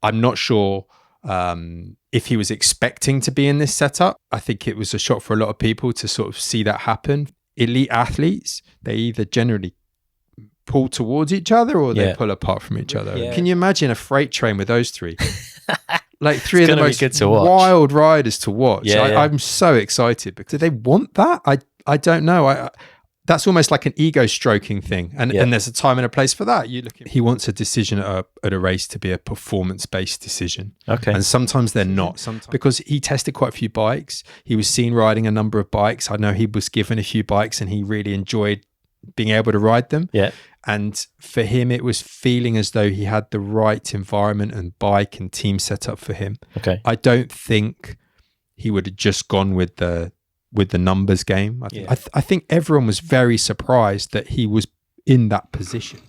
I'm not sure if he was expecting to be in this setup. I think it was a shock for a lot of people to sort of see that happen. Elite athletes, they either generally pull towards each other or they pull apart from each other. Can you imagine a freight train with those three? Like three of the most wild riders to watch. I'm so excited because do they want that? I don't know. That's almost like an ego stroking thing. And there's a time and a place for that. He wants a decision at a race to be a performance-based decision. Okay. And sometimes they're not. Because he tested quite a few bikes. He was seen riding a number of bikes. I know he was given a few bikes and he really enjoyed being able to ride them. Yeah. And for him, it was feeling as though he had the right environment and bike and team set up for him. Okay. I don't think he would have just gone with the numbers game. I think everyone was very surprised that he was in that position.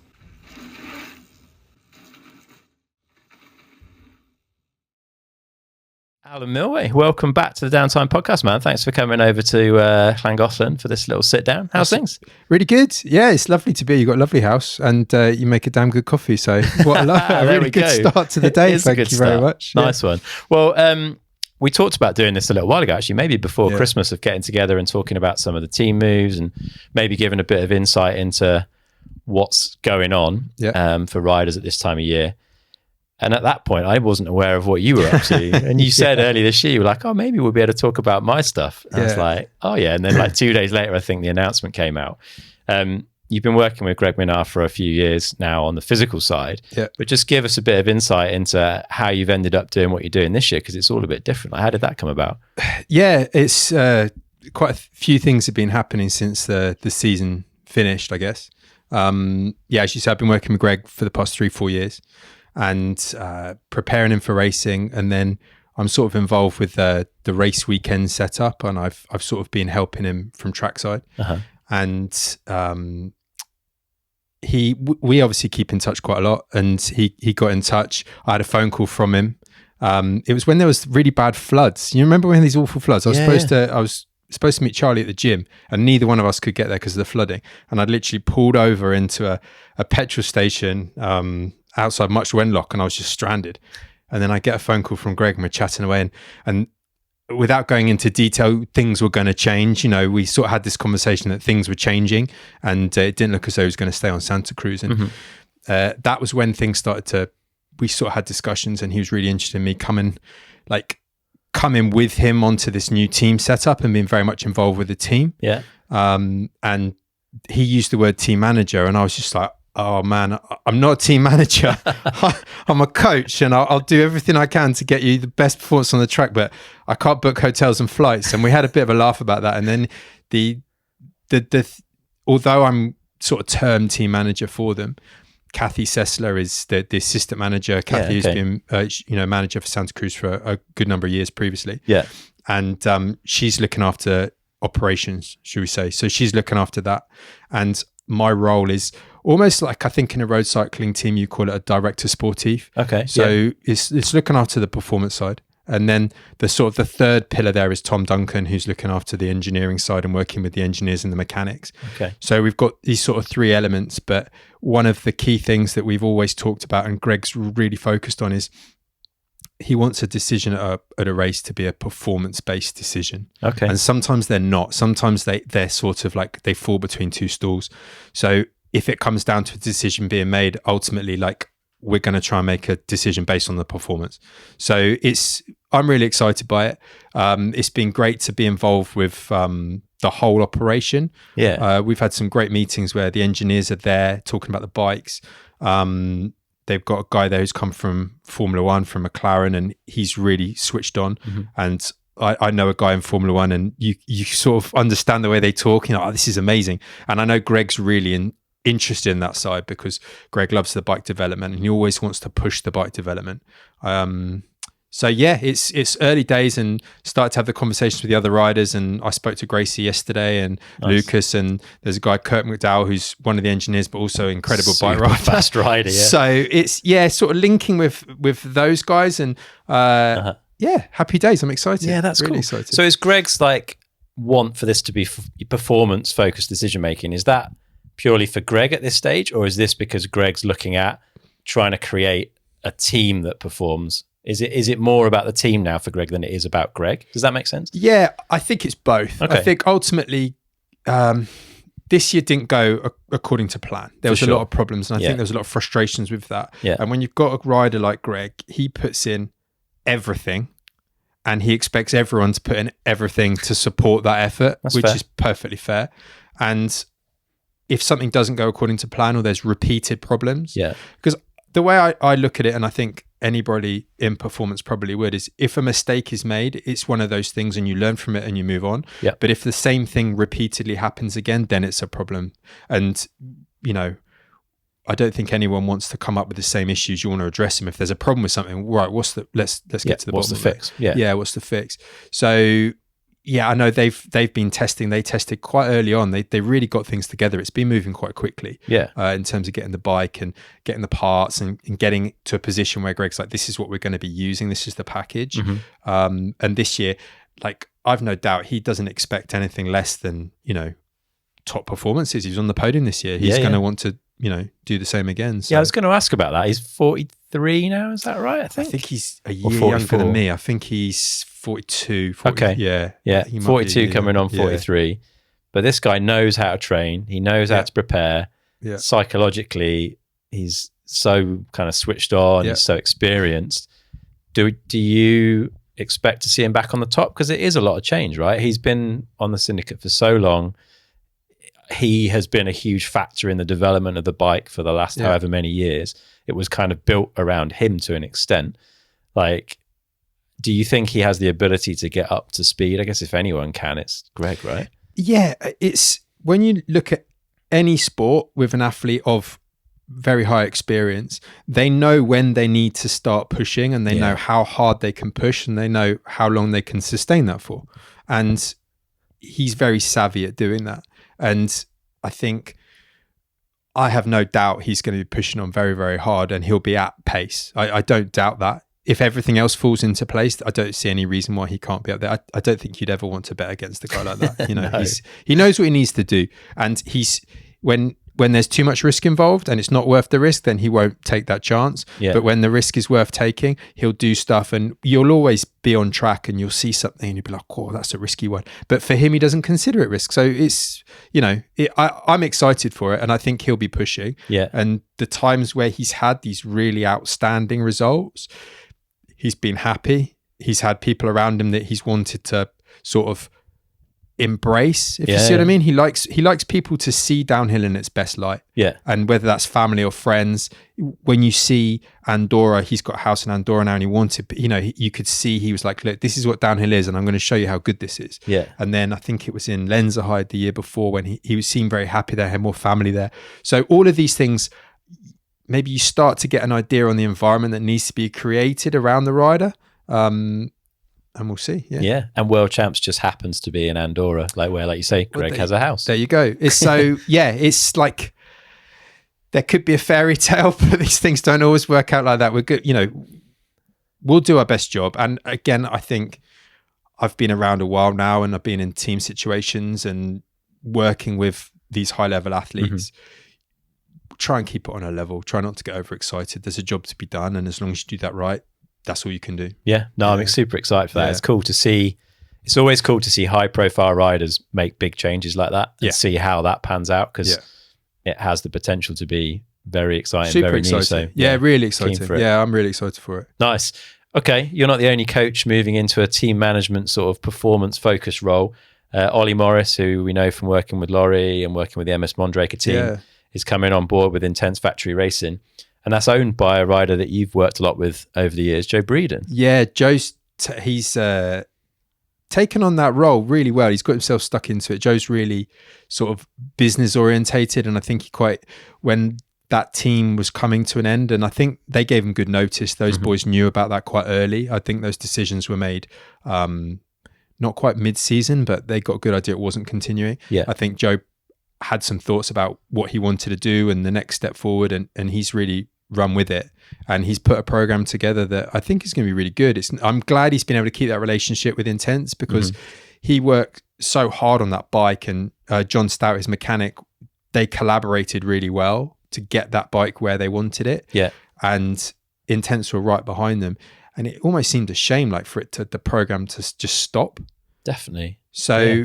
Alan Milway, welcome back to the Downtime Podcast, man. Thanks for coming over to Llangollen for this little sit down. How's things? Really good. Yeah, it's lovely to be. You've got a lovely house and you make a damn good coffee. So what a really good start to the day. Thank you very much. Nice one. Well, we talked about doing this a little while ago, actually, maybe before Christmas, of getting together and talking about some of the team moves and maybe giving a bit of insight into what's going on for riders at this time of year. And at that point, I wasn't aware of what you were up to. And you said earlier this year, you were like, oh, maybe we'll be able to talk about my stuff. And I was like, oh, yeah. And then like 2 days later, I think the announcement came out. You've been working with Greg Minnaar for a few years now on the physical side. Yeah. But just give us a bit of insight into how you've ended up doing what you're doing this year, because it's all a bit different. Like, how did that come about? Yeah, it's quite a few things have been happening since the season finished, I guess. As you said, I've been working with Greg for the past 3-4 years. And preparing him for racing, and then I'm sort of involved with the race weekend setup, and I've sort of been helping him from trackside. And we obviously keep in touch quite a lot, and he got in touch. I had a phone call from him. It was when there was really bad floods. You remember when these awful floods? I was supposed to meet Charlie at the gym, and neither one of us could get there because of the flooding. And I'd literally pulled over into a petrol station outside Much Wenlock, and I was just stranded. And then I get a phone call from Greg, and we're chatting away, and without going into detail, things were going to change. You know, we sort of had this conversation that things were changing, and it didn't look as though he was going to stay on Santa Cruz. And that was when things started we sort of had discussions, and he was really interested in me coming with him onto this new team setup and being very much involved with the team. Yeah. And he used the word team manager, and I was just like, oh man, I'm not a team manager. I'm a coach, and I'll do everything I can to get you the best performance on the track, but I can't book hotels and flights. And we had a bit of a laugh about that. And then the although I'm sort of termed team manager for them, Kathy Sessler is the assistant manager. Kathy has been manager for Santa Cruz for a good number of years previously. Yeah. And she's looking after operations, should we say. So she's looking after that. And my role is almost like, I think in a road cycling team, you call it a director sportif. Okay. So it's looking after the performance side. And then the third pillar there is Tom Duncan, who's looking after the engineering side and working with the engineers and the mechanics. Okay. So we've got these sort of three elements, but one of the key things that we've always talked about and Greg's really focused on is he wants a decision at a race to be a performance-based decision. Okay. And sometimes they're not. Sometimes they're sort of like they fall between two stools. So if it comes down to a decision being made, ultimately, like, we're going to try and make a decision based on the performance. So I'm really excited by it. It's been great to be involved with the whole operation. Yeah. We've had some great meetings where the engineers are there talking about the bikes. They've got a guy there who's come from Formula One, from McLaren, and he's really switched on. Mm-hmm. And I know a guy in Formula One, and you sort of understand the way they talk. You know, this is amazing. And I know Greg's really interested in that side because Greg loves the bike development and he always wants to push the bike development. So yeah, it's early days, and started to have the conversations with the other riders. And I spoke to Gracie yesterday and Lucas, and there's a guy, Kurt McDowell, who's one of the engineers, but also incredible bike rider. Fast rider, yeah. So it's, sort of linking with those guys, and happy days. I'm excited. Yeah, that's really cool. Excited. So is Greg's want for this to be performance focused decision making, is that purely for Greg at this stage, or is this because Greg's looking at trying to create a team that performs? Is it more about the team now for Greg than it is about Greg? Does that make sense? Yeah, I think it's both. Okay. I think ultimately this year didn't go according to plan. There was a lot of problems, and I think there was a lot of frustrations with that. Yeah. And when you've got a rider like Greg, he puts in everything, and he expects everyone to put in everything to support that effort, which is perfectly fair. And if something doesn't go according to plan, or there's repeated problems, because the way I look at it, and I think anybody in performance probably would, is if a mistake is made, it's one of those things and you learn from it and you move on. Yeah. But if the same thing repeatedly happens again, then it's a problem. And, you know, I don't think anyone wants to come up with the same issues. You want to address them. If there's a problem with something, right, let's get to the bottom. What's the fix? Yeah, what's the fix? So yeah, I know they've been testing. They tested quite early on. They really got things together. It's been moving quite quickly. Yeah. In terms of getting the bike and getting the parts and getting to a position where Greg's like, this is what we're going to be using. This is the package. Mm-hmm. And this year, like, I've no doubt he doesn't expect anything less than, you know, top performances. He's on the podium this year. He's going to want to, you know, do the same again. So. Yeah, I was going to ask about that. He's 43 now. Is that right? I think he's a year younger than me. I think he's 42. 40, okay. Yeah. 42 coming on 43. Yeah. But this guy knows how to train. He knows how to prepare. Yeah. Psychologically, he's so kind of switched on. He's so experienced. Do you expect to see him back on the top? Because it is a lot of change, right? He's been on the syndicate for so long. He has been a huge factor in the development of the bike for the last however many years. It was kind of built around him to an extent. Like, do you think he has the ability to get up to speed? I guess if anyone can, it's Greg, right? Yeah, it's when you look at any sport with an athlete of very high experience, they know when they need to start pushing, and they know how hard they can push, and they know how long they can sustain that for. And he's very savvy at doing that. And I think I have no doubt he's going to be pushing on very, very hard, and he'll be at pace. I don't doubt that. If everything else falls into place, I don't see any reason why he can't be up there. I don't think you'd ever want to bet against a guy like that. You know, No. he knows what he needs to do, and when there's too much risk involved and it's not worth the risk, then he won't take that chance. Yeah. But when the risk is worth taking, he'll do stuff, and you'll always be on track, and you'll see something and you'll be like, oh, that's a risky one. But for him, he doesn't consider it risk. So it's, you know, I'm excited for it, and I think he'll be pushing. Yeah. And the times where he's had these really outstanding results, he's been happy. He's had people around him that he's wanted to sort of embrace, if you see what I mean. He likes people to see downhill in its best light. Yeah. And whether that's family or friends, when you see Andorra, he's got a house in Andorra now, and he wanted, you know, you could see he was like, look, this is what downhill is, and I'm going to show you how good this is. Yeah. And then I think it was in Lenzerheide the year before when he seemed very happy there, had more family there. So all of these things, maybe you start to get an idea on the environment that needs to be created around the rider. And we'll see. Yeah. And World Champs just happens to be in Andorra, like you say, Greg has a house. There you go. It's so, it's like there could be a fairy tale, but these things don't always work out like that. We're good. You know, we'll do our best job. And again, I think I've been around a while now, and I've been in team situations and working with these high level athletes. Try and keep it on a level. Try not to get overexcited. There's a job to be done. And as long as you do that right, that's all you can do. Yeah. No, I'm super excited for that. It's cool to see. It's always cool to see high profile riders make big changes like that and see how that pans out, because it has the potential to be very exciting, super very exciting. new. So really exciting. Yeah, I'm really excited for it. Nice. Okay. You're not the only coach moving into a team management sort of performance focused role. Ollie Morris, who we know from working with Laurie and working with the MS Mondraker team, is coming on board with Intense Factory Racing. And that's owned by a rider that you've worked a lot with over the years, Joe Breeden. Yeah, Joe's he's taken on that role really well. He's got himself stuck into it. Joe's really sort of business orientated, and I think when that team was coming to an end, and I think they gave him good notice. Those boys knew about that quite early. I think those decisions were made not quite mid-season, but they got a good idea it wasn't continuing. Yeah. I think Joe had some thoughts about what he wanted to do and the next step forward, and he's really run with it, and he's put a program together that I think is going to be really good. I'm glad he's been able to keep that relationship with Intense, because he worked so hard on that bike, and John Stout, his mechanic, they collaborated really well to get that bike where they wanted it. Yeah. And Intense were right behind them. And it almost seemed a shame, like for the program to just stop. Definitely. So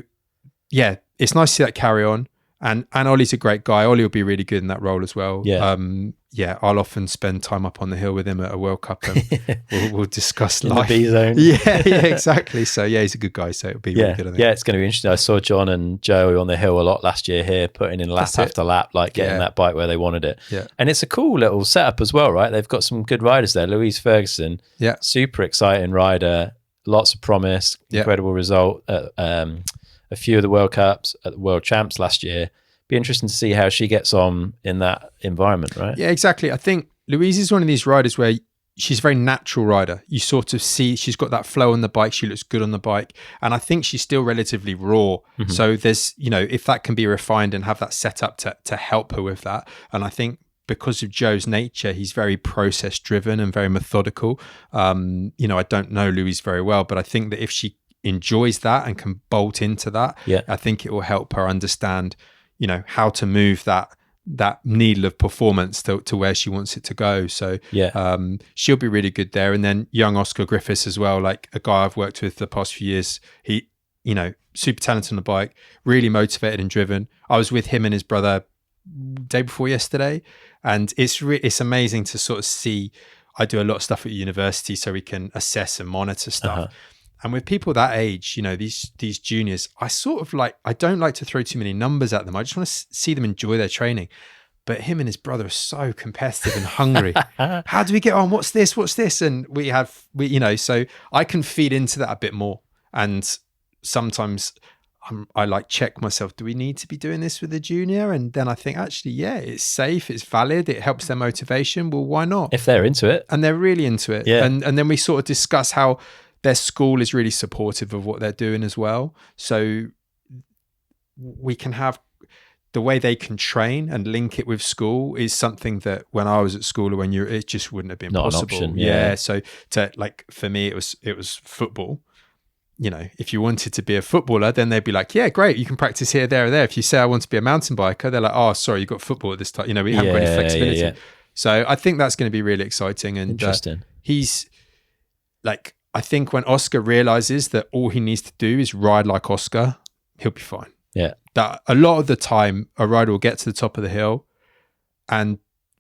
yeah, it's nice to see that carry on. And Ollie's a great guy. Ollie will be really good in that role as well. Yeah. I'll often spend time up on the hill with him at a World Cup, and we'll discuss in life. The B zone. Yeah, exactly. So yeah, he's a good guy. So it'll be really good. I think. Yeah, it's going to be interesting. I saw John and Joe on the hill a lot last year here, putting in lap after lap, like getting that bike where they wanted it. Yeah. And it's a cool little setup as well, right? They've got some good riders there. Louise Ferguson, super exciting rider, lots of promise, incredible result at a few of the World Cups, at the World Champs last year. Be interesting to see how she gets on in that environment, right? Yeah, exactly. I think Louise is one of these riders where she's a very natural rider. You sort of see she's got that flow on the bike. She looks good on the bike. And I think she's still relatively raw. Mm-hmm. So there's, if that can be refined and have that set up to help her with that. And I think because of Joe's nature, he's very process driven and very methodical. I don't know Louise very well, but I think that if she enjoys that and can bolt into that, I think it will help her understand how to move that needle of performance to where she wants it to go. So she'll be really good there. And then young Oscar Griffiths as well, like a guy I've worked with the past few years. He, super talented on the bike, really motivated and driven. I was with him and his brother day before yesterday, and it's amazing to sort of see. I do a lot of stuff at university so we can assess and monitor stuff. Uh-huh. And with people that age, these juniors, I don't like to throw too many numbers at them. I just want to see them enjoy their training. But him and his brother are so competitive and hungry. How do we get on? What's this? And so I can feed into that a bit more. And sometimes I check myself, do we need to be doing this with a junior? And then I think, actually, it's safe, it's valid, it helps their motivation. Well, why not? If they're into it. And they're really into it. Yeah. And then we sort of discuss how their school is really supportive of what they're doing as well. So we can have the way they can train and link it with school is something that when I was at school or it just wouldn't have been not possible. An option, yeah. So for me, it was football. If you wanted to be a footballer, then they'd be like, yeah, great. You can practice here, there, or there. If you say I want to be a mountain biker, they're like, oh, sorry, you've got football at this time. We haven't got any flexibility. Yeah. So I think that's going to be really exciting. And interesting. He's like, I think when Oscar realizes that all he needs to do is ride like Oscar, he'll be fine. Yeah. That a lot of the time a rider will get to the top of the hill and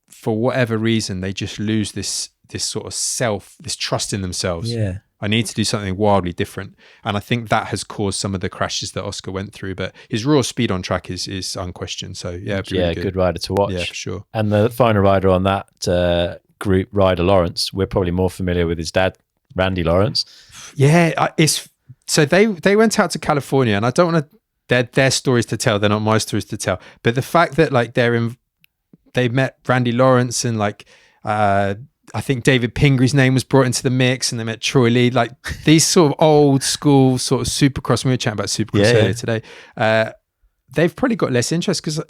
for whatever reason, they just lose this sort of this trust in themselves. Yeah. I need to do something wildly different. And I think that has caused some of the crashes that Oscar went through, but his raw speed on track is unquestioned. So really good rider to watch. Yeah, for sure. And the final rider on that group, Ryder Lawrence, we're probably more familiar with his dad, Randy Lawrence. Yeah, so they went out to California, and I don't want to. Their stories to tell. They're not my stories to tell. But the fact that they met Randy Lawrence and I think David Pingree's name was brought into the mix, and they met Troy Lee. Like these sort of old school sort of Supercross. We were chatting about Supercross earlier today. They've probably got less interest because,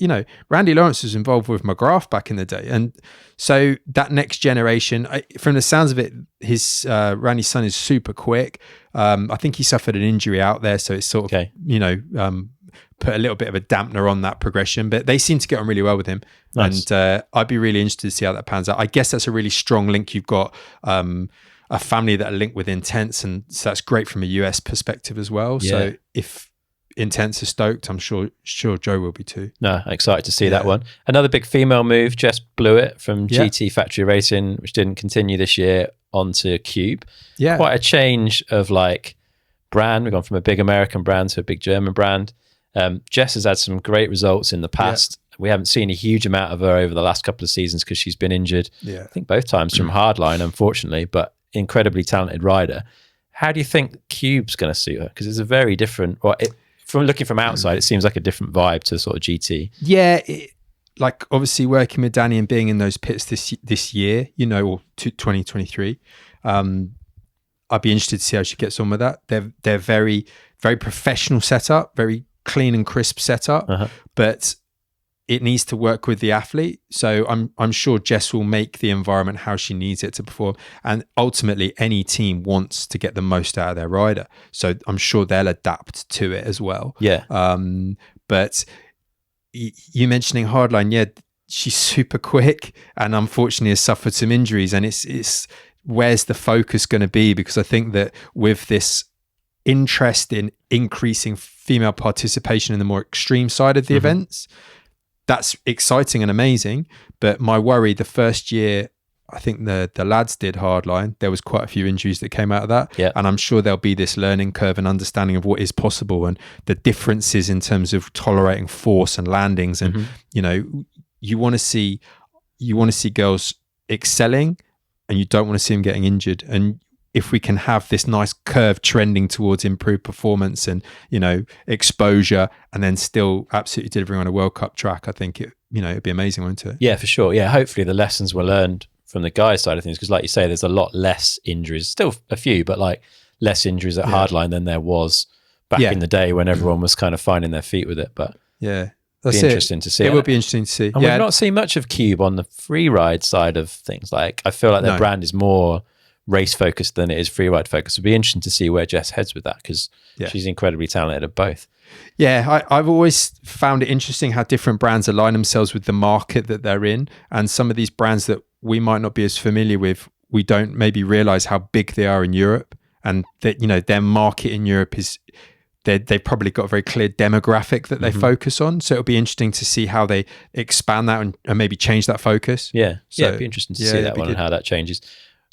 Randy Lawrence was involved with McGrath back in the day. And so that next generation, from the sounds of it, his Randy's son is super quick. I think he suffered an injury out there. So it's sort of, put a little bit of a dampener on that progression. But they seem to get on really well with him. Nice. And I'd be really interested to see how that pans out. I guess that's a really strong link. You've got a family that are linked with Intense. And so that's great from a US perspective as well. Yeah. So if Intense is stoked, I'm sure Joe will be too. No, excited to see that one. Another big female move, Jess Blewett from GT Factory Racing, which didn't continue this year, onto Cube. Yeah. Quite a change of brand. We've gone from a big American brand to a big German brand. Jess has had some great results in the past. Yeah. We haven't seen a huge amount of her over the last couple of seasons because she's been injured. Yeah. I think both times from hardline, unfortunately, but incredibly talented rider. How do you think Cube's going to suit her? Because it's a very different... From looking from outside, it seems like a different vibe to sort of GT. Yeah, obviously working with Danny and being in those pits this year, or 2023. I'd be interested to see how she gets on with that. They're very, very professional setup, very clean and crisp setup, but it needs to work with the athlete. So I'm sure Jess will make the environment how she needs it to perform. And ultimately, any team wants to get the most out of their rider. So I'm sure they'll adapt to it as well. Yeah. But you mentioning hardline, she's super quick, and unfortunately has suffered some injuries. And it's where's the focus going to be? Because I think that with this interest in increasing female participation in the more extreme side of the events, that's exciting and amazing. But my worry, the first year, I think the lads did hardline, there was quite a few injuries that came out of that. Yeah. And I'm sure there'll be this learning curve and understanding of what is possible and the differences in terms of tolerating force and landings. And, you know, you want to see girls excelling, and you don't want to see them getting injured. And if we can have this nice curve trending towards improved performance and, you know, exposure, and then still absolutely delivering on a World Cup track, I think it'd be amazing, wouldn't it? Yeah, for sure. Yeah, hopefully the lessons were learned from the guys' side of things, because like you say, there's a lot less injuries, still a few, but like less injuries at hardline than there was back in the day when everyone was kind of finding their feet with it. But that's interesting to see. It would be interesting to see. And we've not seen much of Cube on the free ride side of things. Like, I feel like their brand is more race focused than it is free ride focused. It'd be interesting to see where Jess heads with that, because she's incredibly talented at both. Yeah, I've always found it interesting how different brands align themselves with the market that they're in. And some of these brands that we might not be as familiar with, we don't maybe realize how big they are in Europe, and that, you know, their market in Europe is, they've probably got a very clear demographic that they focus on. So it'll be interesting to see how they expand that and maybe change that focus. Yeah, it'd be interesting to see that one and how that changes.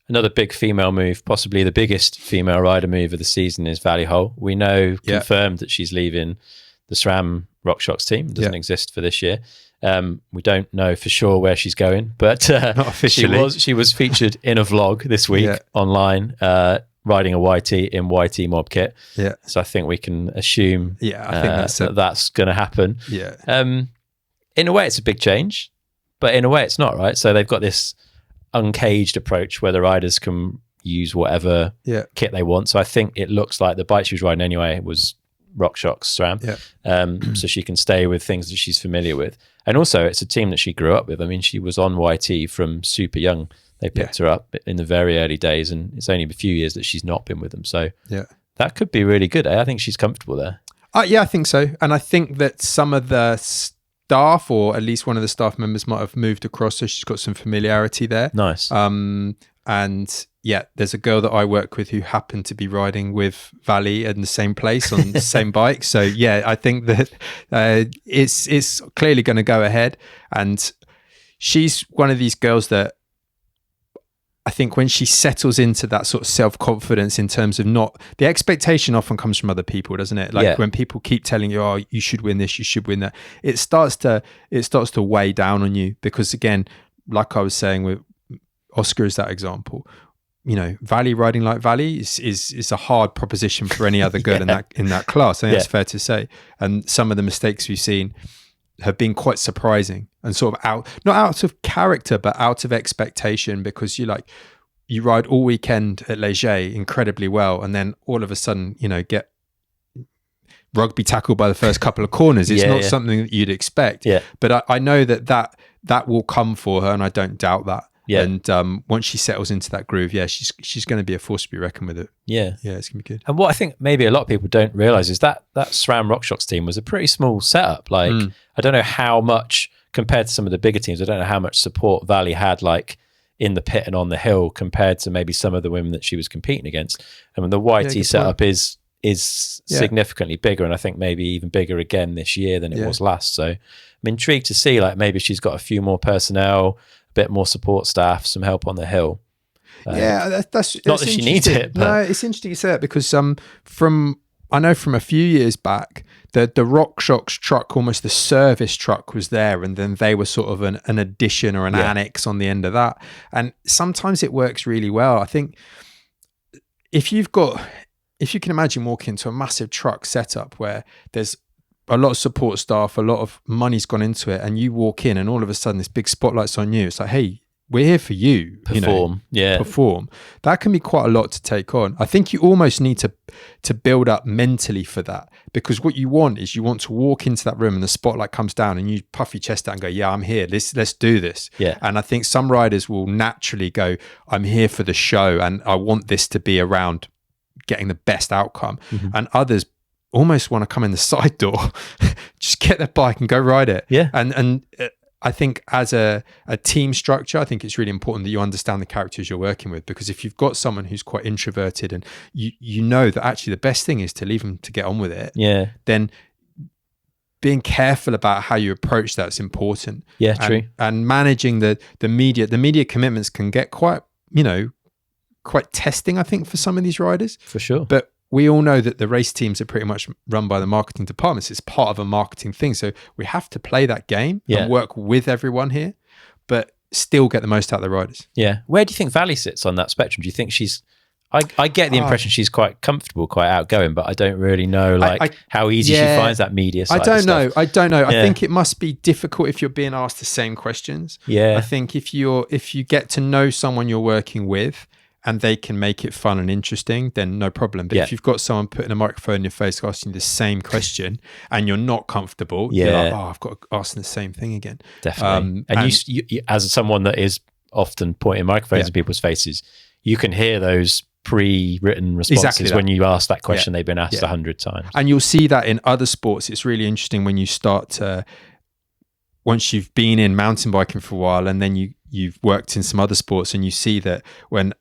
Another big female move, possibly the biggest female rider move of the season, is Valley Hole. We know confirmed that she's leaving the SRAM RockShox team. It doesn't exist for this year. We don't know for sure where she's going, but not officially. She was featured in a vlog this week online, riding a YT in YT mob kit. Yeah. So I think we can assume I think that's going to happen. Yeah. In a way, it's a big change, but in a way, it's not, right? So they've got this uncaged approach where the riders can use whatever kit they want. So I think it looks like the bike she was riding anyway was RockShox SRAM. So she can stay with things that she's familiar with. And also, it's a team that she grew up with. I mean, she was on YT from super young. They picked her up in the very early days, and it's only a few years that she's not been with them. So that could be really good. I think she's comfortable there. Yeah, I think so. And I think that some of the staff, or at least one of the staff members, might have moved across, so she's got some familiarity there. Nice. And there's a girl that I work with who happened to be riding with Valley in the same place on the same bike. So I think that it's clearly going to go ahead. And she's one of these girls that I think when she settles into that sort of self-confidence, in terms of not, the expectation often comes from other people, doesn't it? Like when people keep telling you, oh, you should win this, you should win that, it starts to weigh down on you. Because again, like I was saying with Oscar is that example, you know, Valley riding like Valley is a hard proposition for any other girl in that class. I think that's fair to say. And some of the mistakes we've seen have been quite surprising and sort of not out of character, but out of expectation, because you ride all weekend at Leger incredibly well, and then all of a sudden, you know, get rugby tackled by the first couple of corners. It's not something that you'd expect. But I know that will come for her, and I don't doubt that. And once she settles into that groove, she's going to be a force to be reckoned with. It. Yeah, it's going to be good. And what I think maybe a lot of people don't realize is that SRAM RockShox team was a pretty small setup. Like, I don't know how much, compared to some of the bigger teams, I don't know how much support Valley had, like in the pit and on the hill, compared to maybe some of the women that she was competing against. I mean, the YT setup is significantly bigger, and I think maybe even bigger again this year than it was last. So I'm intrigued to see, like, maybe she's got a few more personnel, a bit more support staff, some help on the hill. That's not that she needs it, but no, it's interesting you say that, because I know from a few years back that the RockShox truck, almost the service truck, was there, and then they were sort of an addition or an annex on the end of that. And sometimes it works really well. I think if you can imagine walking into a massive truck setup where there's a lot of support staff, a lot of money's gone into it, and you walk in and all of a sudden this big spotlight's on you. It's like, hey, we're here for you. Perform. Perform. That can be quite a lot to take on. I think you almost need to build up mentally for that, because what you want is you want to walk into that room and the spotlight comes down and you puff your chest out and go, yeah, I'm here. Let's do this. Yeah. And I think some riders will naturally go, I'm here for the show and I want this to be around getting the best outcome. And others almost want to come in the side door, just get their bike and go ride it. Yeah. And I think as a team structure, I think it's really important that you understand the characters you're working with, because if you've got someone who's quite introverted and you know that actually the best thing is to leave them to get on with it, then being careful about how you approach that's important. Yeah, true. And managing the media commitments can get quite testing, I think, for some of these riders. For sure. But we all know that the race teams are pretty much run by the marketing departments. It's part of a marketing thing. So we have to play that game and work with everyone here, but still get the most out of the riders. Yeah. Where do you think Valley sits on that spectrum? Do you think she's... I get the impression she's quite comfortable, quite outgoing, but I don't really know how easy she finds that media side. I don't know. I think it must be difficult if you're being asked the same questions. Yeah. I think if you get to know someone you're working with and they can make it fun and interesting, then no problem. But if you've got someone putting a microphone in your face asking you the same question and you're not comfortable, you're like, I've got to ask them the same thing again. Definitely. And you, as someone that is often pointing microphones in people's faces, you can hear those pre-written responses when you ask that question they've been asked 100 times. And you'll see that in other sports. It's really interesting when you start to, once you've been in mountain biking for a while and then you've worked in some other sports, and you see that when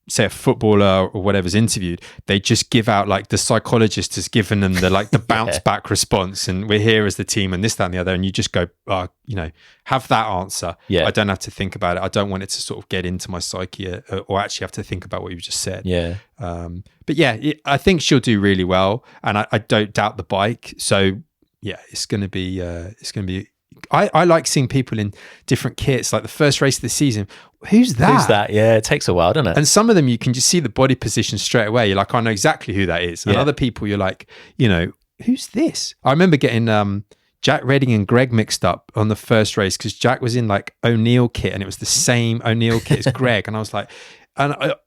say a footballer or whatever's interviewed, they just give out the psychologist has given them the bounce back response, and we're here as the team and this, that and the other, and you just go, have that answer. I don't have to think about it. I don't want it to sort of get into my psyche or actually have to think about what you just said. But I think she'll do really well, and I don't doubt the bike. So it's going to be I like seeing people in different kits. Like the first race of the season, who's that? Yeah, it takes a while, doesn't it? And some of them you can just see the body position straight away. You're like, I know exactly who that is. And other people, you're like, who's this? I remember getting Jack Redding and Greg mixed up on the first race because Jack was in O'Neill kit and it was the same O'Neill kit as Greg. And I was like,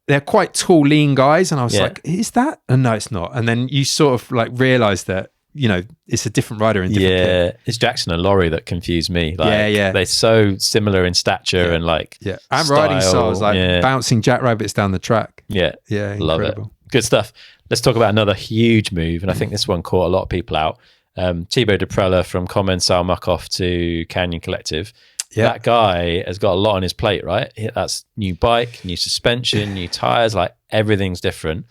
they're quite tall, lean guys. And I was like, is that? And no, it's not. And then you sort of realize that, it's a different rider in different kit. It's Jackson and Laurie that confuse me. They're so similar in stature and and riding styles, bouncing jackrabbits down the track. Love incredible. it. Good stuff. Let's talk about another huge move, and I think this one caught a lot of people out. Thibaut Deprella from Commensal Muck-Off to Canyon Collective. That guy has got a lot on his plate, right? That's new bike, new suspension, new tires, everything's different.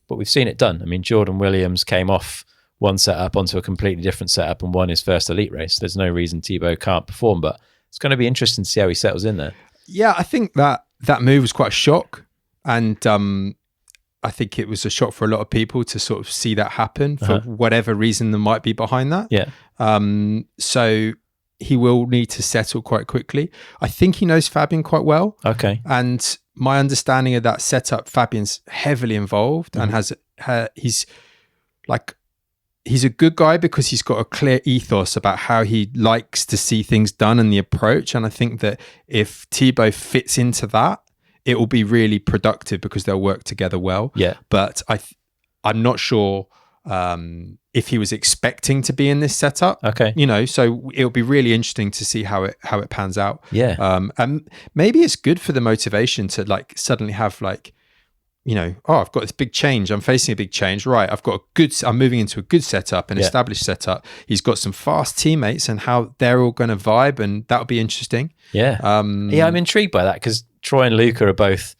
But we've seen it done. I mean, Jordan Williams came off one setup onto a completely different setup and won his first elite race. There's no reason Thibaut can't perform, but it's going to be interesting to see how he settles in there. Yeah, I think that move was quite a shock. And I think it was a shock for a lot of people to sort of see that happen for whatever reason there might be behind that. So he will need to settle quite quickly. I think he knows Fabian quite well. Okay. And my understanding of that setup, Fabian's heavily involved and he's a good guy because he's got a clear ethos about how he likes to see things done and the approach. And I think that if Thibaut fits into that, it will be really productive because they'll work together well. But I'm not sure if he was expecting to be in this setup. Okay. So it'll be really interesting to see how it pans out. And maybe it's good for the motivation to suddenly have I've got this big change. I'm facing a big change. Right. I'm moving into a good setup, an established setup. He's got some fast teammates and how they're all going to vibe, and that'll be interesting. I'm intrigued by that because Troy and Luca are both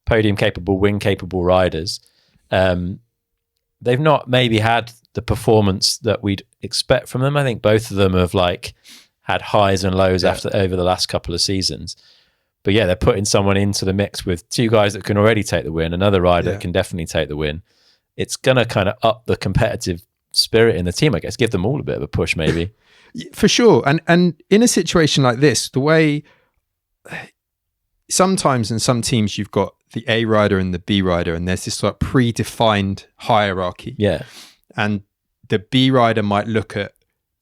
podium capable, win capable riders. They've not maybe had the performance that we'd expect from them. I think both of them have had highs and lows over the last couple of seasons. But they're putting someone into the mix with two guys that can already take the win, another rider that can definitely take the win. It's going to kind of up the competitive spirit in the team, I guess, give them all a bit of a push maybe. For sure. And in a situation like this, the way sometimes in some teams you've got the A rider and the B rider, and there's this predefined hierarchy. And the B rider might look at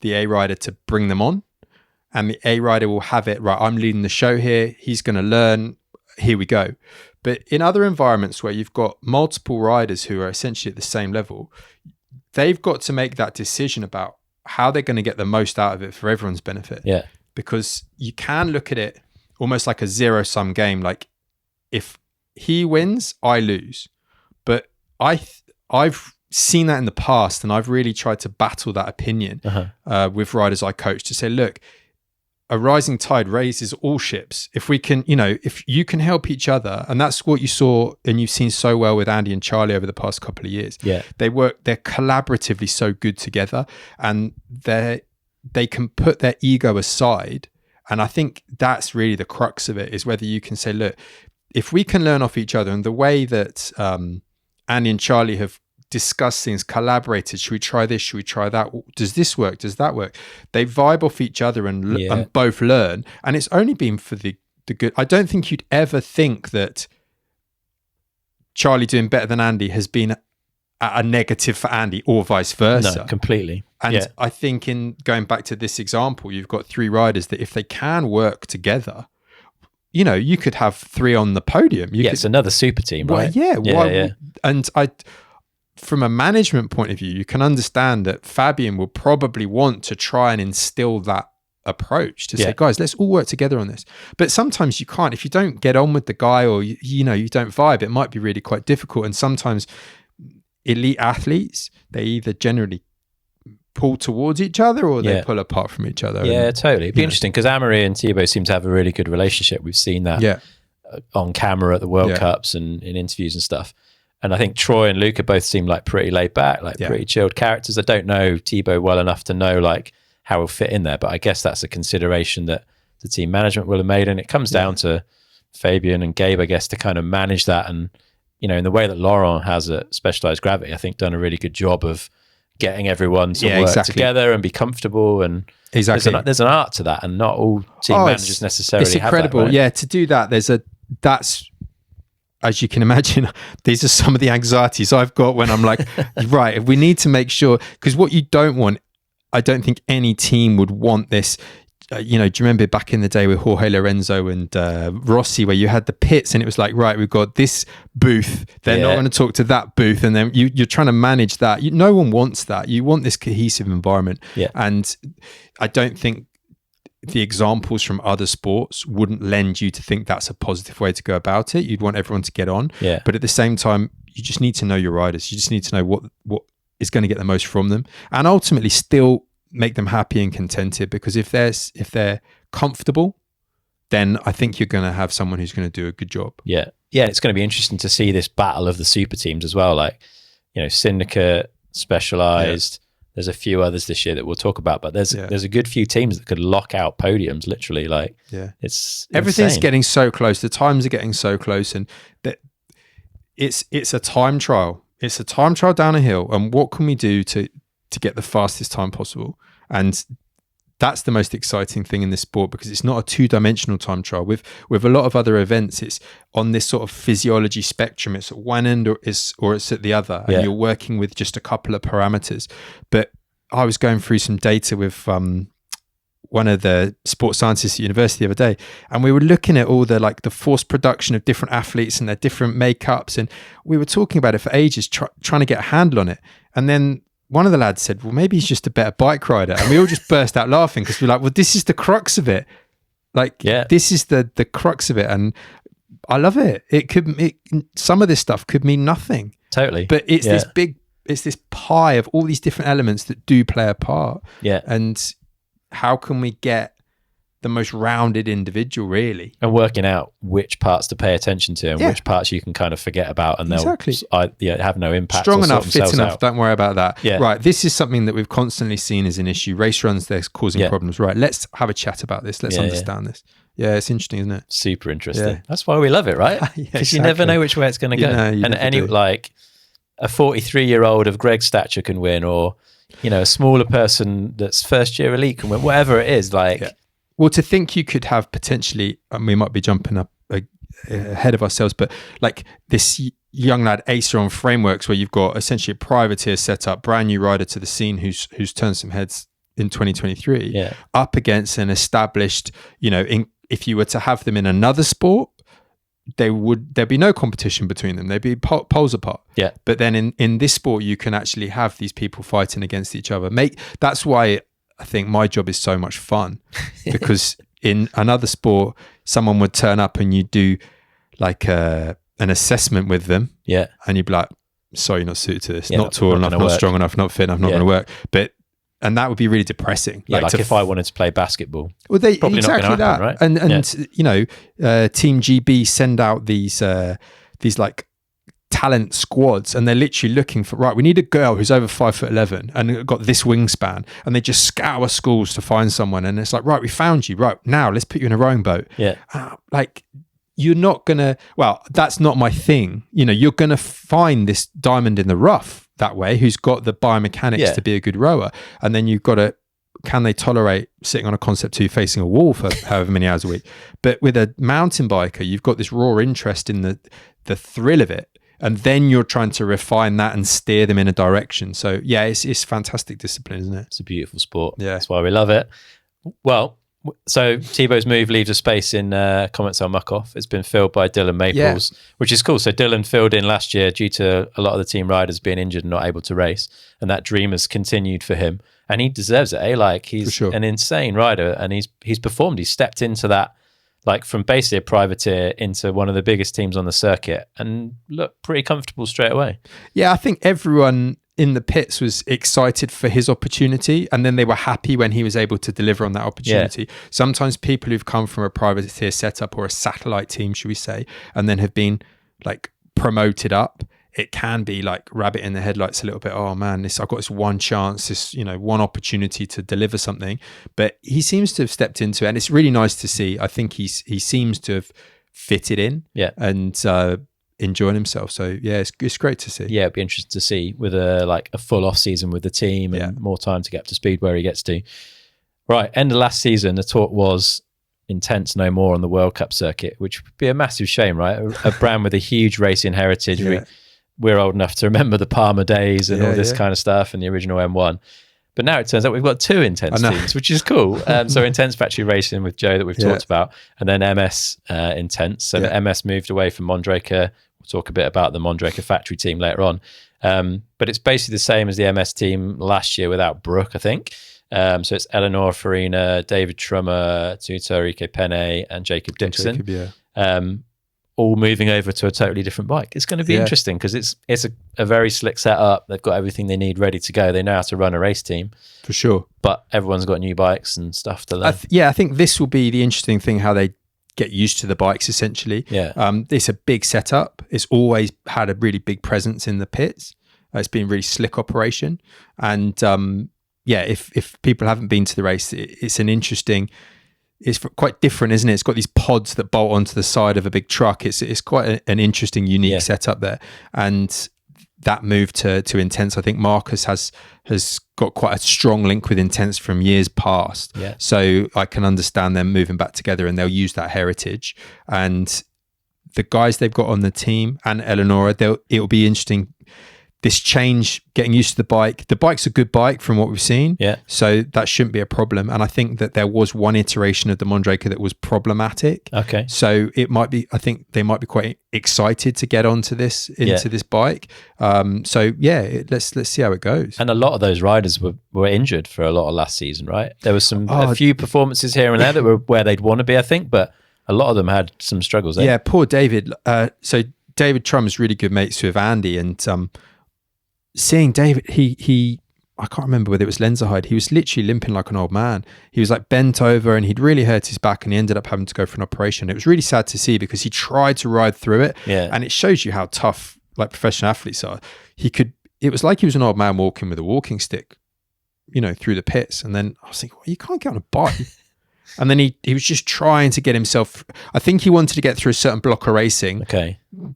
the A rider to bring them on. And the A rider will have it, right, I'm leading the show here. He's going to learn. Here we go. But in other environments where you've got multiple riders who are essentially at the same level, they've got to make that decision about how they're going to get the most out of it for everyone's benefit. Because you can look at it almost like a zero-sum game. If he wins, I lose. But I've seen that in the past, and I've really tried to battle that opinion with riders I coach to say, look, a rising tide raises all ships. If we can, if you can help each other, and that's what you saw and you've seen so well with Andy and Charlie over the past couple of years. Yeah. They're collaboratively so good together, and they can put their ego aside. And I think that's really the crux of it, is whether you can say, look, if we can learn off each other, and the way that Andy and Charlie have discuss things, collaborated. Should we try this? Should we try that? Does this work? Does that work? They vibe off each other and both learn. And it's only been for the good. I don't think you'd ever think that Charlie doing better than Andy has been a negative for Andy, or vice versa. No, completely. And I think, in going back to this example, you've got 3 riders that if they can work together, you could have 3 on the podium. It's another super team, right? And from a management point of view, you can understand that Fabian will probably want to try and instill that approach to say, guys, let's all work together on this. But sometimes you can't. If you don't get on with the guy, or you don't vibe, it might be really quite difficult. And sometimes elite athletes, they either generally pull towards each other, or they pull apart from each other. Yeah, totally. It'd be interesting, because Amaury and Thibaut seem to have a really good relationship. We've seen that on camera at the World Cups and in interviews and stuff. And I think Troy and Luca both seem like pretty laid back, pretty chilled characters. I don't know Thibaut well enough to know how he'll fit in there, but I guess that's a consideration that the team management will have made. And it comes down to Fabian and Gabe, I guess, to kind of manage that. And, in the way that Laurent has at Specialized Gravity, I think done a really good job of getting everyone to work together and be comfortable. And there's an art to that, and not all team managers necessarily have that. It's incredible. Right? Yeah, to do that, that's, as you can imagine, these are some of the anxieties I've got when I'm like, right, we need to make sure, because what you don't want, I don't think any team would want this. Do you remember back in the day with Jorge Lorenzo and Rossi, where you had the pits and it was like, right, we've got this booth, they're not going to talk to that booth, and then you're trying to manage that. No one wants that. You want this cohesive environment. And I don't think the examples from other sports wouldn't lend you to think that's a positive way to go about it. You'd want everyone to get on. But at the same time, you just need to know your riders. You just need to know what is going to get the most from them, and ultimately still make them happy and contented. Because if they're comfortable, then I think you're going to have someone who's going to do a good job. It's going to be interesting to see this battle of the super teams as well. Syndicate, Specialized. There's a few others this year that we'll talk about, but there's a good few teams that could lock out podiums. Literally, it's everything's insane. Getting so close. The times are getting so close, and that it's a time trial. It's a time trial down a hill, and what can we do to get the fastest time possible? And that's the most exciting thing in this sport, because it's not a 2-dimensional time trial. With a lot of other events, it's on this sort of physiology spectrum. It's at one end or it's at the other, and you're working with just a couple of parameters. But I was going through some data with one of the sports scientists at university the other day, and we were looking at all the force production of different athletes and their different makeups, and we were talking about it for ages, trying to get a handle on it. And then one of the lads said, well, maybe he's just a better bike rider. And we all just burst out laughing, because we're like, well, this is the crux of it. This is the crux of it. And I love it. Some of this stuff could mean nothing. Totally. But it's this pie of all these different elements that do play a part. And how can we get the most rounded individual, really? And working out which parts to pay attention to and which parts you can kind of forget about, and they'll have no impact. Strong enough, fit enough, don't worry about that. Right, this is something that we've constantly seen as an issue. Race runs, they're causing problems. Right, let's have a chat about this. Let's understand this. Yeah, it's interesting, isn't it? Super interesting. That's why we love it, right? Because you never know which way it's going to go. And any a 43-year-old of Greg's stature can win, or a smaller person that's first year elite can win, whatever it is. Well, to think you could have potentially, and we might be jumping up ahead of ourselves, but this young lad Acer on Frameworks, where you've got essentially a privateer set up, brand new rider to the scene who's turned some heads in 2023, up against an established, if you were to have them in another sport, there'd be no competition between them. They'd be poles apart. But then in this sport, you can actually have these people fighting against each other. That's why I think my job is so much fun, because in another sport, someone would turn up and you do an assessment with them. And you'd be like, sorry, you're not suited to this. Not tall enough, not strong enough, not fit enough, not going to work. But and that would be really depressing. Yeah, like if I wanted to play basketball. Well, probably exactly not that, happen, right? And you know, Team GB send out these like talent squads, and they're literally looking for, right, we need a girl who's over 5'11" and got this wingspan, and they just scour schools to find someone, and it's like, right, we found you, right, now let's put you in a rowing boat. Like, you're not gonna, well, that's not my thing. You know, you're gonna find this diamond in the rough that way who's got the biomechanics to be a good rower, and then you've got to, can they tolerate sitting on a Concept 2 facing a wall for however many hours a week? But with a mountain biker, you've got this raw interest in the thrill of it, and then you're trying to refine that and steer them in a direction. So yeah, it's fantastic discipline, isn't it? It's a beautiful sport. Yeah, that's why we love it. Well, so Thibaut's move leaves a space in Comments on Muck-Off. It's been filled by Dylan Maples, which is cool. So Dylan filled in last year due to a lot of the team riders being injured and not able to race, and that dream has continued for him, and he deserves it. Like, he's an insane rider, and he's performed. He's stepped into that, like, from basically a privateer into one of the biggest teams on the circuit, and look pretty comfortable straight away. Yeah, I think everyone in the pits was excited for his opportunity, and then they were happy when he was able to deliver on that opportunity. Yeah. Sometimes people who've come from a privateer setup or a satellite team, should we say, and then have been like promoted up, it can be like rabbit in the headlights a little bit. Oh man, I've got this one chance, this, you know, one opportunity to deliver something. But he seems to have stepped into it, and it's really nice to see. I think he seems to have fitted in, and enjoying himself. So yeah, it's great to see. Yeah, it'd be interesting to see with a full off season with the team and more time to get up to speed where he gets to. Right, end of last season, the talk was Intense no more on the World Cup circuit, which would be a massive shame, right? A brand with a huge racing heritage. We're old enough to remember the Palmer days and all this kind of stuff, and the original M1. But now it turns out we've got two Intense teams, which is cool. So Intense Factory Racing with Joe that we've talked about, and then MS Intense. So MS moved away from Mondraker. We'll talk a bit about the Mondraker Factory team later on. But it's basically the same as the MS team last year without Brooke, I think. So it's Eleanor Farina, David Trummer, Tuta Enrique Penne, and Jacob Dixon. All moving over to a totally different bike. It's going to be interesting because it's a very slick setup. They've got everything they need ready to go. They know how to run a race team. For sure. But everyone's got new bikes and stuff to learn. I think this will be the interesting thing, how they get used to the bikes, essentially. It's a big setup. It's always had a really big presence in the pits. It's been a really slick operation. And if people haven't been to the race, it's an interesting... It's quite different, isn't it? It's got these pods that bolt onto the side of a big truck. It's quite an interesting, unique setup there. And that move to Intense, I think Marcus has got quite a strong link with Intense from years past. So I can understand them moving back together, and they'll use that heritage. And the guys they've got on the team and Eleonora, it'll be interesting. This change, getting used to the bike. The bike's a good bike from what we've seen. So that shouldn't be a problem. And I think that there was one iteration of the Mondraker that was problematic. So it might be, I think they might be quite excited to get onto this, into this bike. Let's see how it goes. And a lot of those riders were injured for a lot of last season, right? There was a few performances here and there that were where they'd want to be, I think, but a lot of them had some struggles. Yeah, poor David. So David Trum's really good mates with Andy, and seeing David, he I can't remember whether it was Lenzerheide, he was literally limping like an old man. He was like bent over, and he'd really hurt his back, and he ended up having to go for an operation. It was really sad to see because he tried to ride through it, and it shows you how tough like professional athletes are. It was like he was an old man walking with a walking stick, you know, through the pits. And then I was thinking, well, you can't get on a bike. And then he was just trying to get himself, I think he wanted to get through a certain block of racing,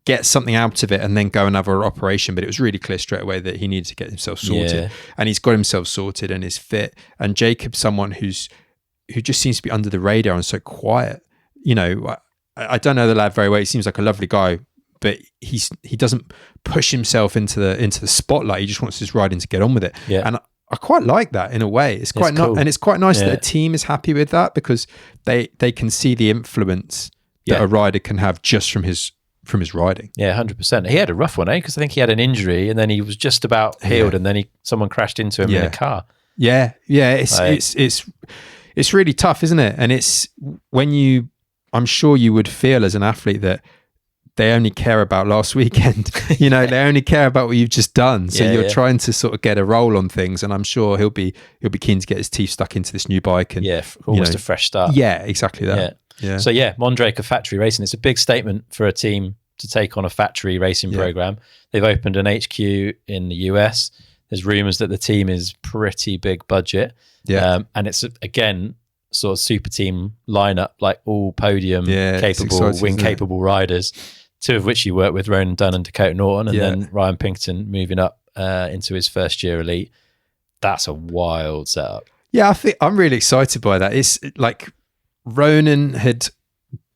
get something out of it, and then go another operation. But it was really clear straight away that he needed to get himself sorted. And he's got himself sorted and is fit. And Jacob's someone who just seems to be under the radar and so quiet. You know, I don't know the lad very well. He seems like a lovely guy, but he doesn't push himself into the spotlight. He just wants his riding to get on with it. And I quite like that in a way. It's quite cool. And it's quite nice that a team is happy with that, because they can see the influence that a rider can have just from his riding. 100%. He had a rough one, because I think he had an injury and then he was just about healed, and then someone crashed into him in a car. It's really tough, isn't it? And it's when I'm sure you would feel as an athlete that they only care about last weekend. They only care about what you've just done. So you're trying to sort of get a roll on things, and I'm sure he'll be keen to get his teeth stuck into this new bike and almost a fresh start. Yeah, exactly that. Yeah. So Mondraker Factory Racing, it's a big statement for a team to take on a factory racing program. They've opened an HQ in the US. There's rumors that the team is pretty big budget. And it's again sort of super team lineup, like all podium capable, win capable riders, two of which you work with, Ronan Dunn and Dakota Norton, and then Ryan Pinkerton moving up into his first year elite. That's a wild setup. Yeah, I think I'm really excited by that. It's like Ronan had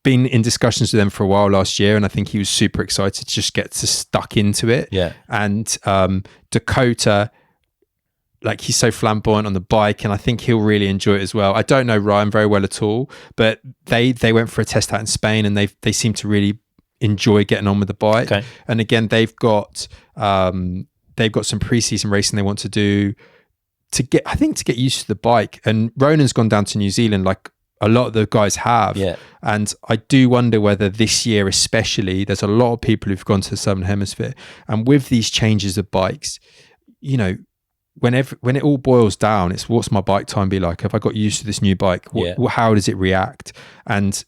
been in discussions with them for a while last year, and I think he was super excited to just get stuck into it. Yeah. And Dakota, like, he's so flamboyant on the bike, and I think he'll really enjoy it as well. I don't know Ryan very well at all, but they went for a test out in Spain, and they seem to really enjoy getting on with the bike. Okay. And again, they've got some preseason racing they want to do to get used to the bike. And Ronan's gone down to New Zealand like a lot of the guys have. Yeah. And I do wonder whether this year especially, there's a lot of people who've gone to the Southern Hemisphere, and with these changes of bikes, when it all boils down, it's what's my bike time be like? Have I got used to this new bike? How does it react? And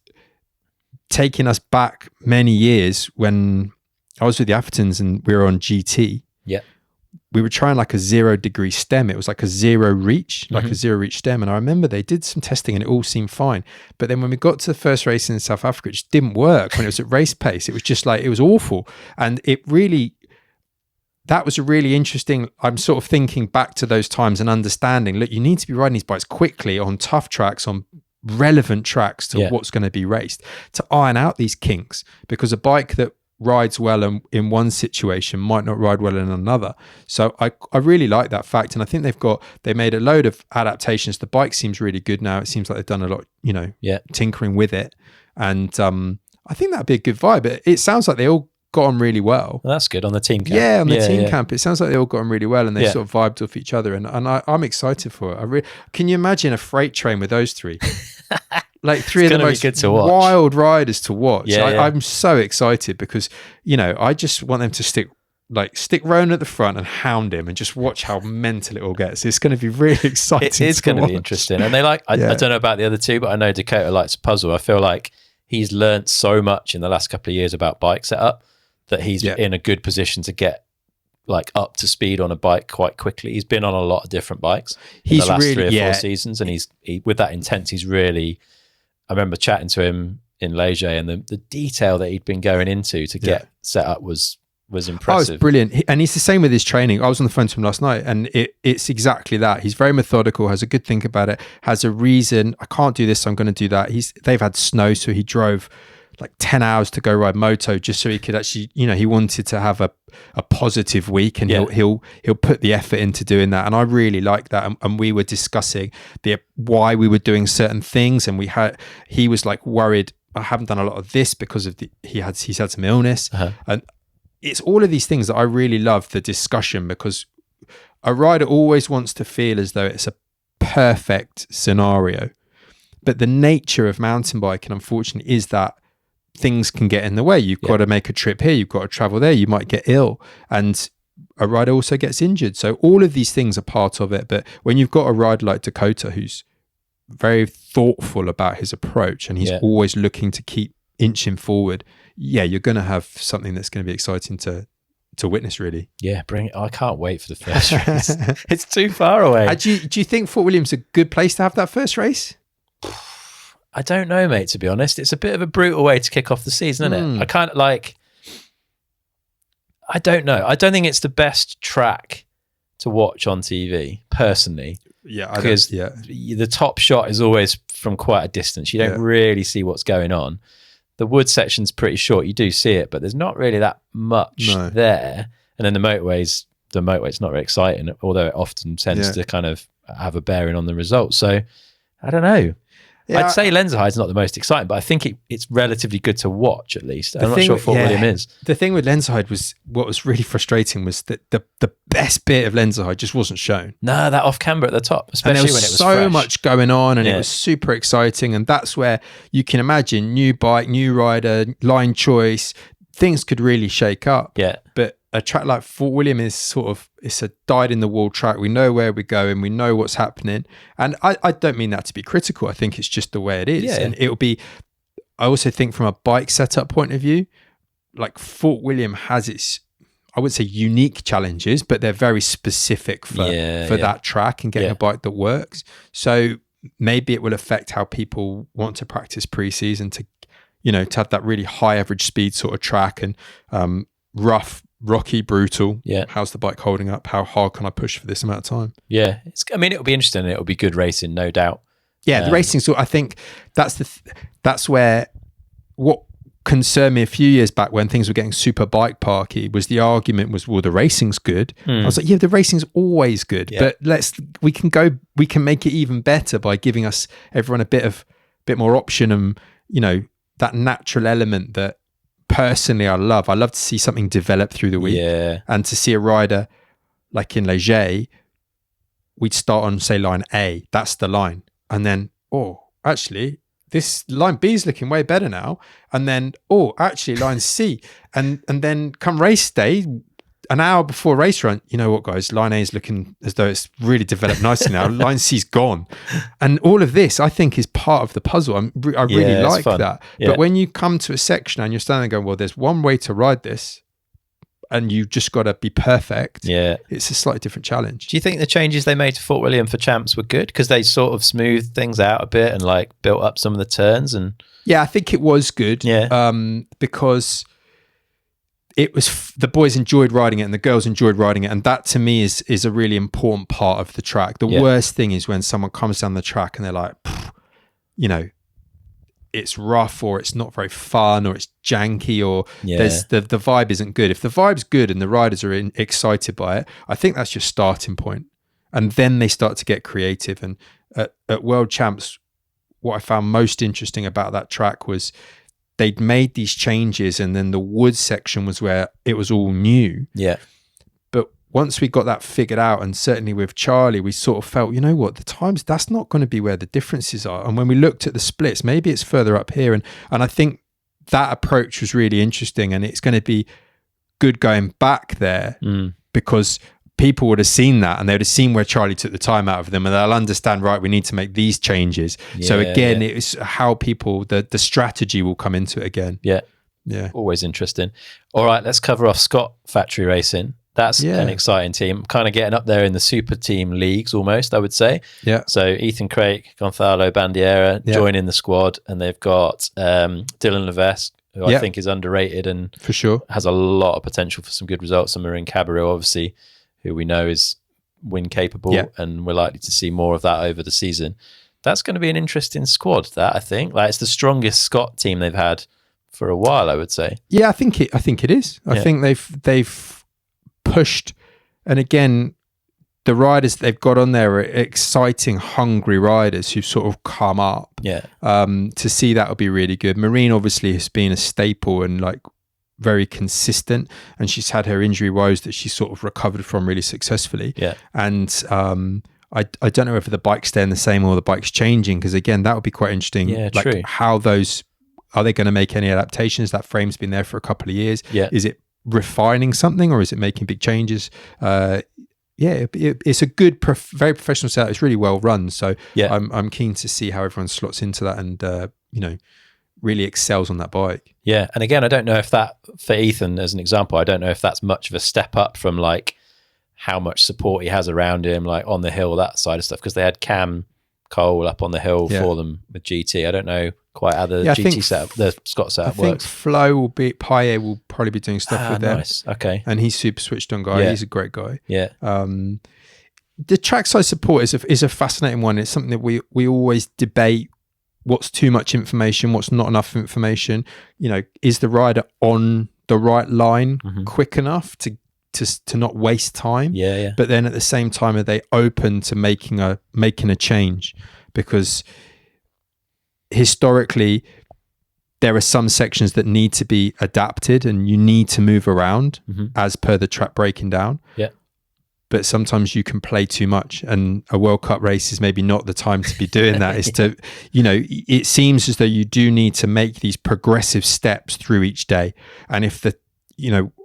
taking us back many years when I was with the Athertons and we were on GT, we were trying like a 0 degree stem. It was like a zero reach stem. And I remember they did some testing and it all seemed fine. But then when we got to the first race in South Africa, it just didn't work. When it was at race pace, it was just like, it was awful. And that was a really interesting, I'm sort of thinking back to those times and understanding, look, you need to be riding these bikes quickly on tough tracks, on relevant tracks to what's going to be raced, to iron out these kinks, because a bike that rides well in one situation might not ride well in another. So I really like that fact. And I think they made a load of adaptations. The bike seems really good now. It seems like they've done a lot, tinkering with it. And I think that'd be a good vibe. It sounds like they all got on really well. That's good on the team camp. Yeah, on the team camp. It sounds like they all got on really well, and they sort of vibed off each other. And I'm excited for it. Can you imagine a freight train with those three? Like three of the most wild riders to watch. I'm so excited because, I just want them to stick Ronan at the front and hound him and just watch how mental it all gets. It's going to be really exciting. It is going to be interesting. And they I don't know about the other two, but I know Dakota likes a puzzle. I feel like he's learnt so much in the last couple of years about bike setup that he's in a good position to get up to speed on a bike quite quickly. He's been on a lot of different bikes in the last 3 or 4 seasons, and he's with that intent, he's really, I remember chatting to him in Leger, and the detail that he'd been going into to get set up was impressive. It's brilliant. And he's the same with his training. I was on the phone to him last night, and it's exactly that. He's very methodical, has a good think about it, has a reason. I can't do this, so I'm going to do that. They've had snow, so he drove like 10 hours to go ride moto just so he could actually, he wanted to have a positive week, and he'll put the effort into doing that. And I really like that. And we were discussing why we were doing certain things, and he was like worried, I haven't done a lot of this because of he's had some illness. And it's all of these things that I really love the discussion, because a rider always wants to feel as though it's a perfect scenario. But the nature of mountain biking, unfortunately, is that things can get in the way. You've got to make a trip here, you've got to travel there, you might get ill, and a rider also gets injured. So all of these things are part of it. But when you've got a rider like Dakota, who's very thoughtful about his approach, and he's always looking to keep inching forward, you're going to have something that's going to be exciting to witness, really. Yeah, bring it. I can't wait for the first race. It's too far away. Do you think Fort William's a good place to have that first race? I don't know, mate, to be honest. It's a bit of a brutal way to kick off the season, isn't it? I kind of I don't know. I don't think it's the best track to watch on TV, personally. Yeah, because the top shot is always from quite a distance. You don't really see what's going on. The wood section's pretty short. You do see it, but there's not really that much there. And then the motorway's not very exciting, although it often tends to kind of have a bearing on the results. So I don't know. Yeah, I'd say Lenzerheid's not the most exciting, but I think it's relatively good to watch, at least. I'm not sure Fort William is. The thing with Lenzerheide was, what was really frustrating was that the best bit of Lenzerheide just wasn't shown. No, that off camber at the top, especially when it was so fresh. much going on, and it was super exciting. And that's where you can imagine new bike, new rider, line choice, things could really shake up. Yeah. But a track like Fort William is sort of, it's a dyed in the wall track. We know where we're going. We know what's happening. And I don't mean that to be critical. I think it's just the way it is. Yeah. And it'll be, I also think from a bike setup point of view, like Fort William has its, I would say unique challenges, but they're very specific for that track and getting a bike that works. So maybe it will affect how people want to practice pre-season to, you know, to have that really high average speed sort of track and rough, rocky, brutal. Yeah. How's the bike holding up? How hard can I push for this amount of time? Yeah. I mean, it'll be interesting. It'll be good racing, no doubt. Yeah, the racing sort. I think that's where what concerned me a few years back when things were getting super bike parky was the argument was, well, the racing's good. I was like, yeah, the racing's always good, but we can make it even better by giving everyone a bit more option and, you know, that natural element that personally I love to see something develop through the week. And to see a rider like in Leger, we'd start on say line A, that's the line, and then actually this line B is looking way better now. And then, actually line C. And then come race day, an hour before race run, you know what, guys, line A is looking as though it's really developed nicely now. Line C's gone. And all of this, I think, is part of the puzzle. I really like that. Yeah. But when you come to a section and you're standing there going, well, there's one way to ride this, and you just got to be perfect. Yeah. It's a slightly different challenge. Do you think the changes they made to Fort William for champs were good? Because they sort of smoothed things out a bit and like built up some of the turns and... Yeah, I think it was good. Yeah. Because it was, the boys enjoyed riding it and the girls enjoyed riding it. And that to me is a really important part of the track. The worst thing is when someone comes down the track and they're like, you know, it's rough or it's not very fun or it's janky or there's the vibe isn't good. If the vibe's good and the riders are excited by it, I think that's your starting point. And then they start to get creative. And at World Champs, what I found most interesting about that track was they'd made these changes and then the wood section was where it was all new. Yeah. But once we got that figured out, and certainly with Charlie, we sort of felt, you know what, the times, that's not going to be where the differences are. And when we looked at the splits, maybe it's further up here. And I think that approach was really interesting, and it's going to be good going back there because people would have seen that and they would have seen where Charlie took the time out of them, and they'll understand, right, we need to make these changes. So again, it's how people, the strategy will come into it again. Yeah. Always interesting. All right, let's cover off Scott Factory Racing. That's an exciting team, kind of getting up there in the super team leagues almost, I would say. Yeah. So Ethan Craig, Gonzalo Bandiera joining the squad, and they've got Dylan Levesque, who I think is underrated and for sure has a lot of potential for some good results. And Marin Cabarrot, obviously, who we know is win capable, and we're likely to see more of that over the season. That's going to be an interesting squad, that, I think. Like, it's the strongest Scott team they've had for a while, I would say. Yeah, I think it is. I think they've pushed, and again, the riders they've got on there are exciting, hungry riders who've sort of come up. To see that would be really good. Marine obviously has been a staple and like very consistent, and she's had her injury woes that she sort of recovered from really successfully. And I don't know whether the bike's staying the same or the bike's changing, because again, that would be quite interesting. Like true. How those, are they going to make any adaptations? That frame's been there for a couple of years. Is it refining something or is it making big changes? It's a good, very professional setup. It's really well run. So I'm keen to see how everyone slots into that and you know, really excels on that bike. Yeah, and again, I don't know if that, for Ethan as an example, I don't know if that's much of a step up from like how much support he has around him, like on the hill, that side of stuff, because they had Cam Cole up on the hill for them with GT. I don't know quite how the GT setup, the Scott setup works. I think Flo will be, Paye will probably be doing stuff with them. Nice, okay. And he's super switched on guy. He's a great guy. Yeah. The trackside support is a fascinating one. It's something that we always debate. What's too much information? What's not enough information? You know, is the rider on the right line quick enough to not waste time? But then at the same time, are they open to making a change? Because historically, there are some sections that need to be adapted and you need to move around as per the track breaking down. but sometimes you can play too much, and a World Cup race is maybe not the time to be doing that. Is to, it seems as though you do need to make these progressive steps through each day. And if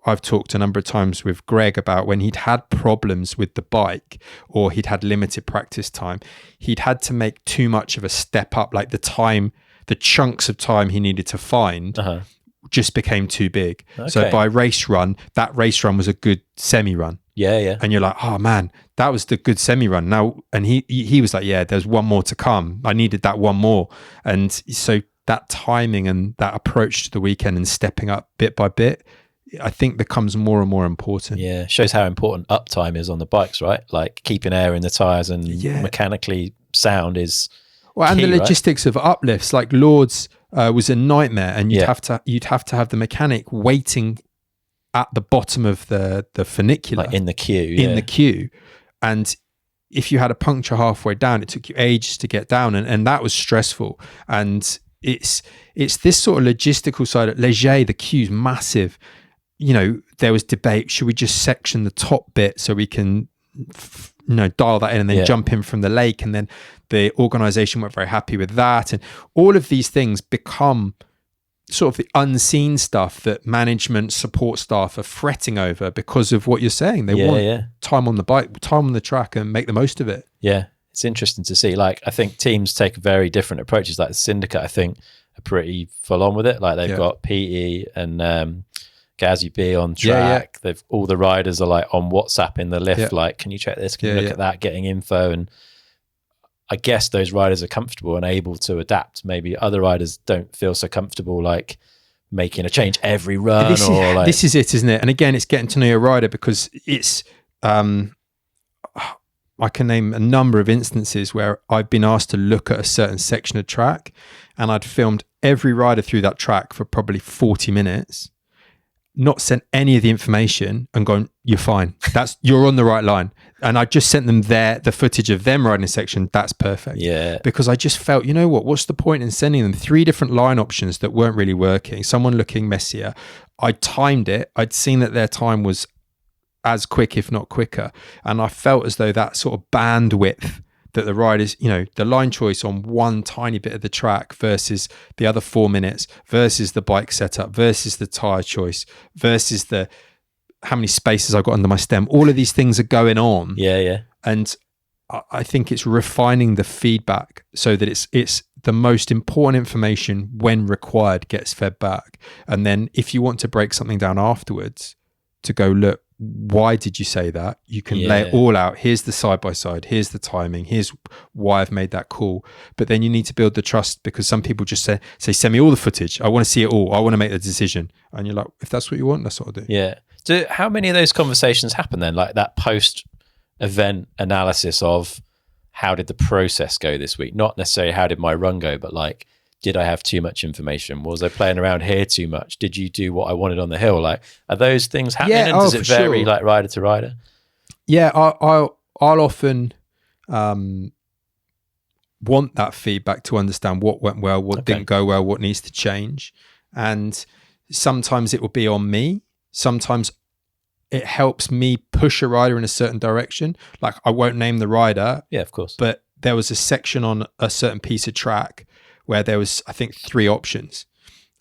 I've talked a number of times with Greg about when he'd had problems with the bike or he'd had limited practice time, he'd had to make too much of a step up, like the chunks of time he needed to find just became too big. Okay. So by that race run was a good semi-run. Yeah. And you're like, oh man, that was the good semi-run. Now, and he was like, yeah, there's one more to come. I needed that one more. And so that timing and that approach to the weekend and stepping up bit by bit, I think becomes more and more important. Yeah, shows how important uptime is on the bikes, right? Like keeping air in the tires and mechanically sound is and key, the logistics of uplifts, like Lords was a nightmare, and you'd have to have the mechanic waiting at the bottom of the funicular, like in the queue, and if you had a puncture halfway down, it took you ages to get down, and that was stressful. And it's this sort of logistical side. At Léger, the queue's massive. There was debate, should we just section the top bit so we can dial that in and then jump in from the lake? And then the organization weren't very happy with that. And all of these things become sort of the unseen stuff that management, support staff are fretting over because of what you're saying. They want time on the bike, time on the track, and make the most of it. Yeah, it's interesting to see. Like, I think teams take very different approaches. Like the Syndicate, I think, are pretty full on with it. Like they've got PE and Gazzy B on track. They've all the riders are like on WhatsApp in the lift, like, can you check this? Can you look at that? Getting info. And I guess those riders are comfortable and able to adapt. Maybe other riders don't feel so comfortable, like making a change every run. This is it, isn't it? And again, it's getting to know your rider, because it's I can name a number of instances where I've been asked to look at a certain section of track, and I'd filmed every rider through that track for probably 40 minutes, not sent any of the information, and gone, you're fine. You're on the right line. And I just sent them the footage of them riding a section. That's perfect. Yeah. Because I just felt, what's the point in sending them 3 different line options that weren't really working? Someone looking messier. I timed it. I'd seen that their time was as quick, if not quicker. And I felt as though that sort of bandwidth that the riders, the line choice on one tiny bit of the track versus the other 4 minutes, versus the bike setup, versus the tire choice, versus the how many spaces I've got under my stem. All of these things are going on. Yeah. And I think it's refining the feedback so that it's the most important information when required gets fed back. And then if you want to break something down afterwards, to go, look, why did you say that? You can lay it all out. Here's the side-by-side. Here's the timing. Here's why I've made that call. But then you need to build the trust, because some people just say, send me all the footage. I want to see it all. I want to make the decision. And you're like, if that's what you want, that's what I'll do. Yeah. So how many of those conversations happen then? Like that post-event analysis of how did the process go this week? Not necessarily how did my run go, but like, did I have too much information? Was I playing around here too much? Did you do what I wanted on the hill? Like, are those things happening? And does it vary like rider to rider? Yeah, I'll often want that feedback to understand what went well, what didn't go well, what needs to change. And sometimes it will be on me. Sometimes it helps me push a rider in a certain direction. Like, I won't name the rider. Yeah, of course. But there was a section on a certain piece of track where there was, I think, 3 options,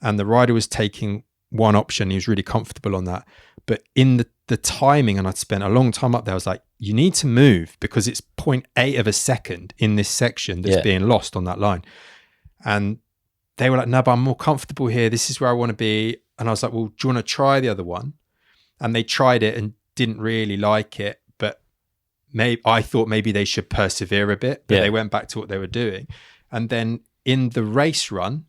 and the rider was taking one option. He was really comfortable on that. But in the timing, and I'd spent a long time up there, I was like, you need to move, because it's 0.8 of a second in this section that's being lost on that line. And they were like, no, but I'm more comfortable here. This is where I want to be. And I was like, well, do you want to try the other one? And they tried it and didn't really like it. But I thought maybe they should persevere a bit, but they went back to what they were doing. And then in the race run,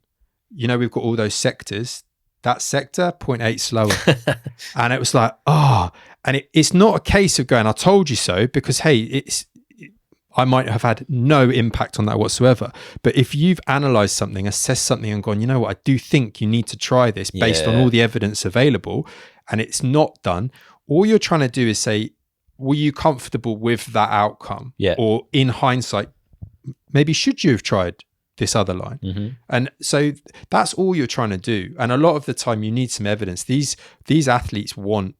we've got all those sectors. That sector, 0.8 slower. And it was like, and it's not a case of going, I told you so, because, hey, I might have had no impact on that whatsoever. But if you've analysed something, assessed something and gone, you know what, I do think you need to try this based on all the evidence available, and it's not done, all you're trying to do is say, were you comfortable with that outcome? Yeah. Or in hindsight, maybe should you have tried this other line? Mm-hmm. And so that's all you're trying to do. And a lot of the time you need some evidence. These athletes want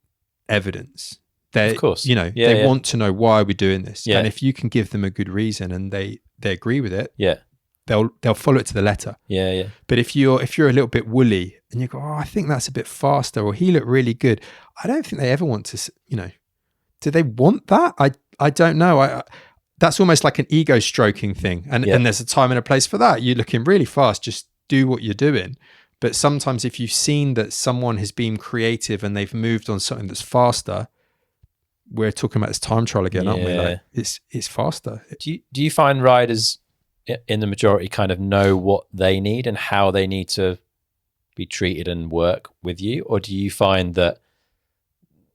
evidence. They, of course. They want to know why we're doing this. Yeah. And if you can give them a good reason and they agree with it, yeah, they'll follow it to the letter. Yeah. But if you're a little bit woolly and you go, oh, I think that's a bit faster, or he looked really good, I don't think they ever want to, do they want that? I don't know. That's almost like an ego stroking thing. And there's a time and a place for that. You're looking really fast, just do what you're doing. But sometimes if you've seen that someone has been creative and they've moved on something that's faster, we're talking about this time trial again, aren't we? Like it's faster. Do you find riders in the majority kind of know what they need and how they need to be treated and work with you? Or do you find that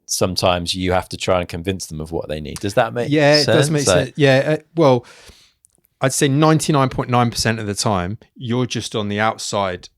sometimes you have to try and convince them of what they need? Does that make sense? It does make sense. Yeah. Well, I'd say 99.9% of the time, you're just on the outside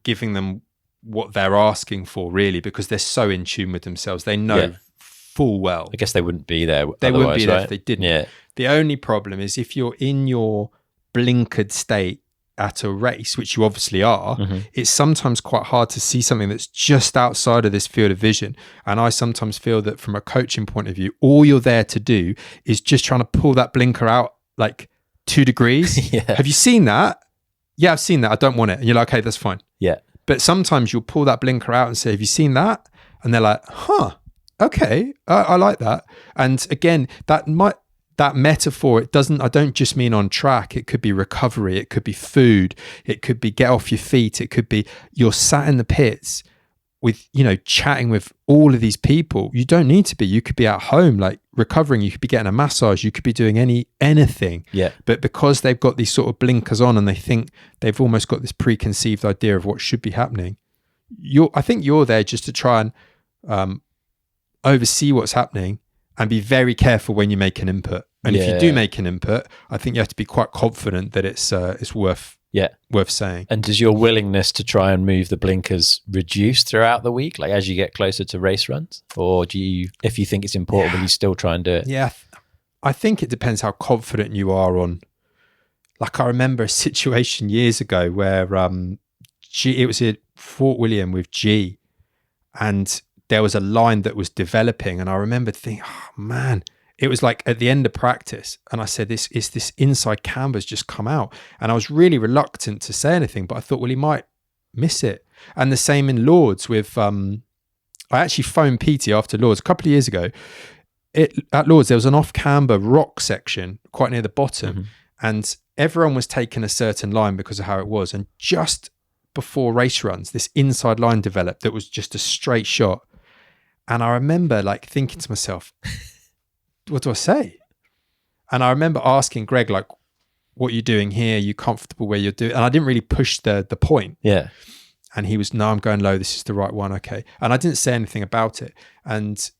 giving them what they're asking for, really, because they're so in tune with themselves. They know full well. I guess they wouldn't be there. They wouldn't be there if they didn't. Yeah. The only problem is if you're in your blinkered state at a race, which you obviously are, it's sometimes quite hard to see something that's just outside of this field of vision. And I sometimes feel that from a coaching point of view, all you're there to do is just trying to pull that blinker out like 2 degrees. Have you seen that? Yeah, I've seen that. I don't want it. And you're like, okay, that's fine. Yeah. But sometimes you'll pull that blinker out and say, have you seen that? And they're like, huh, okay, I like that. And again, that metaphor, I don't just mean on track. It could be recovery. It could be food. It could be get off your feet. It could be you're sat in the pits with, chatting with all of these people. You don't need to be. You could be at home, like recovering. You could be getting a massage. You could be doing anything. Yeah. But because they've got these sort of blinkers on and they think they've almost got this preconceived idea of what should be happening, I think you're there just to try and oversee what's happening and be very careful when you make an input. And if you do make an input, I think you have to be quite confident that it's worth saying. And does your willingness to try and move the blinkers reduce throughout the week, like as you get closer to race runs? Or do you, if you think it's important, will you still try and do it? Yeah, I think it depends how confident you are on. Like I remember a situation years ago where it was at Fort William with G, and there was a line that was developing, and I remember thinking, oh man, it was like at the end of practice, and I said, this inside camber's just come out, and I was really reluctant to say anything, but I thought, well, he might miss it. And the same in Lords with I actually phoned Petey after Lords a couple of years ago. At Lords there was an off camber rock section quite near the bottom, and everyone was taking a certain line because of how it was, and just before race runs this inside line developed that was just a straight shot. And I remember like thinking to myself, what do I say? And I remember asking Greg, like, what are you doing here? Are you comfortable where you're doing? And I didn't really push the point. Yeah. And he was, no, I'm going low. This is the right one. Okay. And I didn't say anything about it. And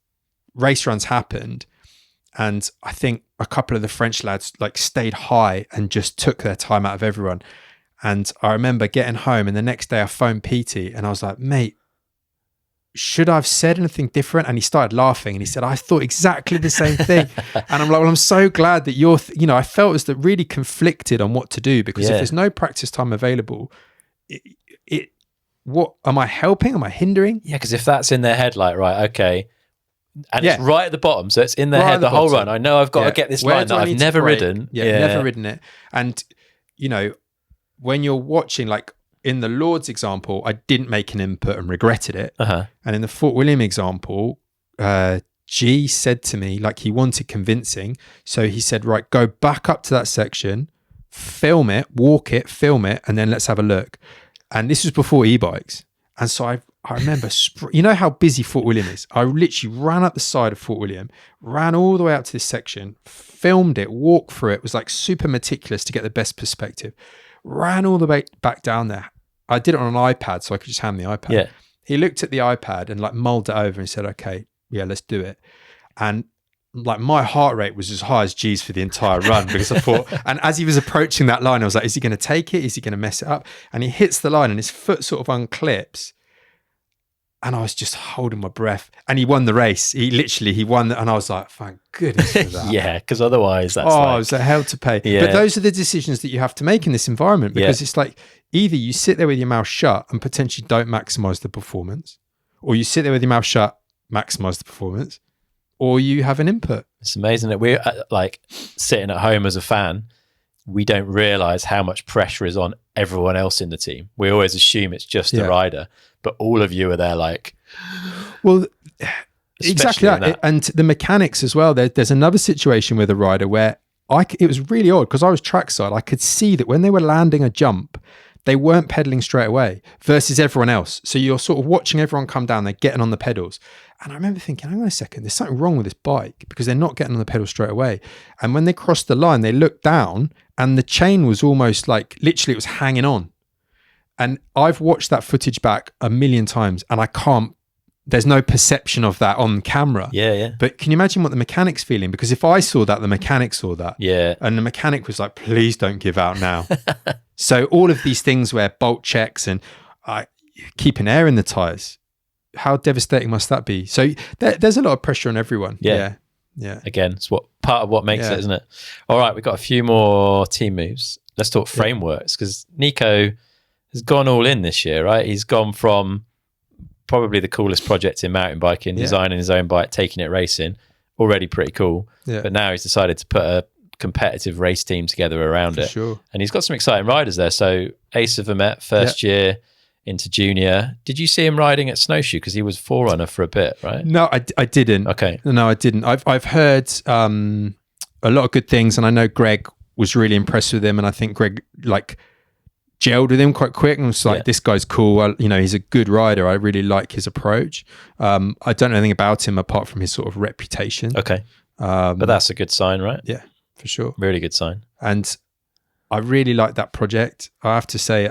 race runs happened. And I think a couple of the French lads like stayed high and just took their time out of everyone. And I remember getting home, and the next day I phoned Petey and I was like, mate, should I have said anything different? And he started laughing and he said, I thought exactly the same thing. And I'm like, well, I'm so glad that I felt as that really conflicted on what to do, because if there's no practice time available, what am I helping? Am I hindering? Yeah. Cause if that's in their head, like, right, okay. And it's right at the bottom. So it's in their head the whole run. I know I've got to get this line that I've never ridden. Never ridden it. And when you're watching, like, in the Lords example, I didn't make an input and regretted it. And in the Fort William example, G said to me, like, he wanted convincing. So he said, right, go back up to that section, film it, walk it, film it, and then let's have a look. And this was before e-bikes. And so I remember, you know how busy Fort William is? I literally ran up the side of Fort William, ran all the way out to this section, filmed it, walked through it, was like super meticulous to get the best perspective. Ran all the way back down there. I did it on an iPad, so I could just hand the iPad. Yeah. He looked at the iPad and like mulled it over and said, okay, yeah, let's do it. And like my heart rate was as high as G's for the entire run, because I thought, and as he was approaching that line, I was like, is he going to take it? Is he going to mess it up? And he hits the line and his foot sort of unclips. And I was just holding my breath, and he won the race. He won, and I was like, thank goodness for that. Yeah, because otherwise that's it was a hell to pay. Yeah. But those are the decisions that you have to make in this environment, because it's like either you sit there with your mouth shut and potentially don't maximize the performance, or you sit there with your mouth shut, maximize the performance, or you have an input. It's amazing that we're like sitting at home as a fan. We don't realize how much pressure is on everyone else in the team. We always assume it's just the rider, but all of you are there like, well, exactly that. And the mechanics as well. There's another situation with a rider where it was really odd because I was trackside. I could see that when they were landing a jump, they weren't pedaling straight away versus everyone else. So you're sort of watching everyone come down, they're getting on the pedals. And I remember thinking, hang on a second, there's something wrong with this bike because they're not getting on the pedal straight away. And when they crossed the line, they looked down and the chain was almost like, literally it was hanging on. And I've watched that footage back a million times and there's no perception of that on camera. Yeah. But can you imagine what the mechanic's feeling? Because if I saw that, the mechanic saw that. Yeah. And the mechanic was like, please don't give out now. So all of these things where bolt checks and keeping air in the tires, how devastating must that be? So there's a lot of pressure on everyone. Yeah. Again, it's part of what makes it, isn't it? All right, we've got a few more team moves. Let's talk frameworks because Nico has gone all in this year, right? He's gone from probably the coolest project in mountain biking, designing his own bike, taking it racing, already pretty cool. Yeah. But now he's decided to put a competitive race team together around it. Sure. And he's got some exciting riders there. So Ace of Vermet, first year into junior. Did you see him riding at Snowshoe? Because he was forerunner for a bit, right? No, I didn't. Okay. No, I didn't. I've heard a lot of good things, and I know Greg was really impressed with him, and I think Greg gelled with him quite quick and was like, this guy's cool. He's a good rider. I really like his approach. I don't know anything about him apart from his sort of reputation. Okay. But that's a good sign, right? Yeah, for sure. Really good sign. And I really like that project. I have to say,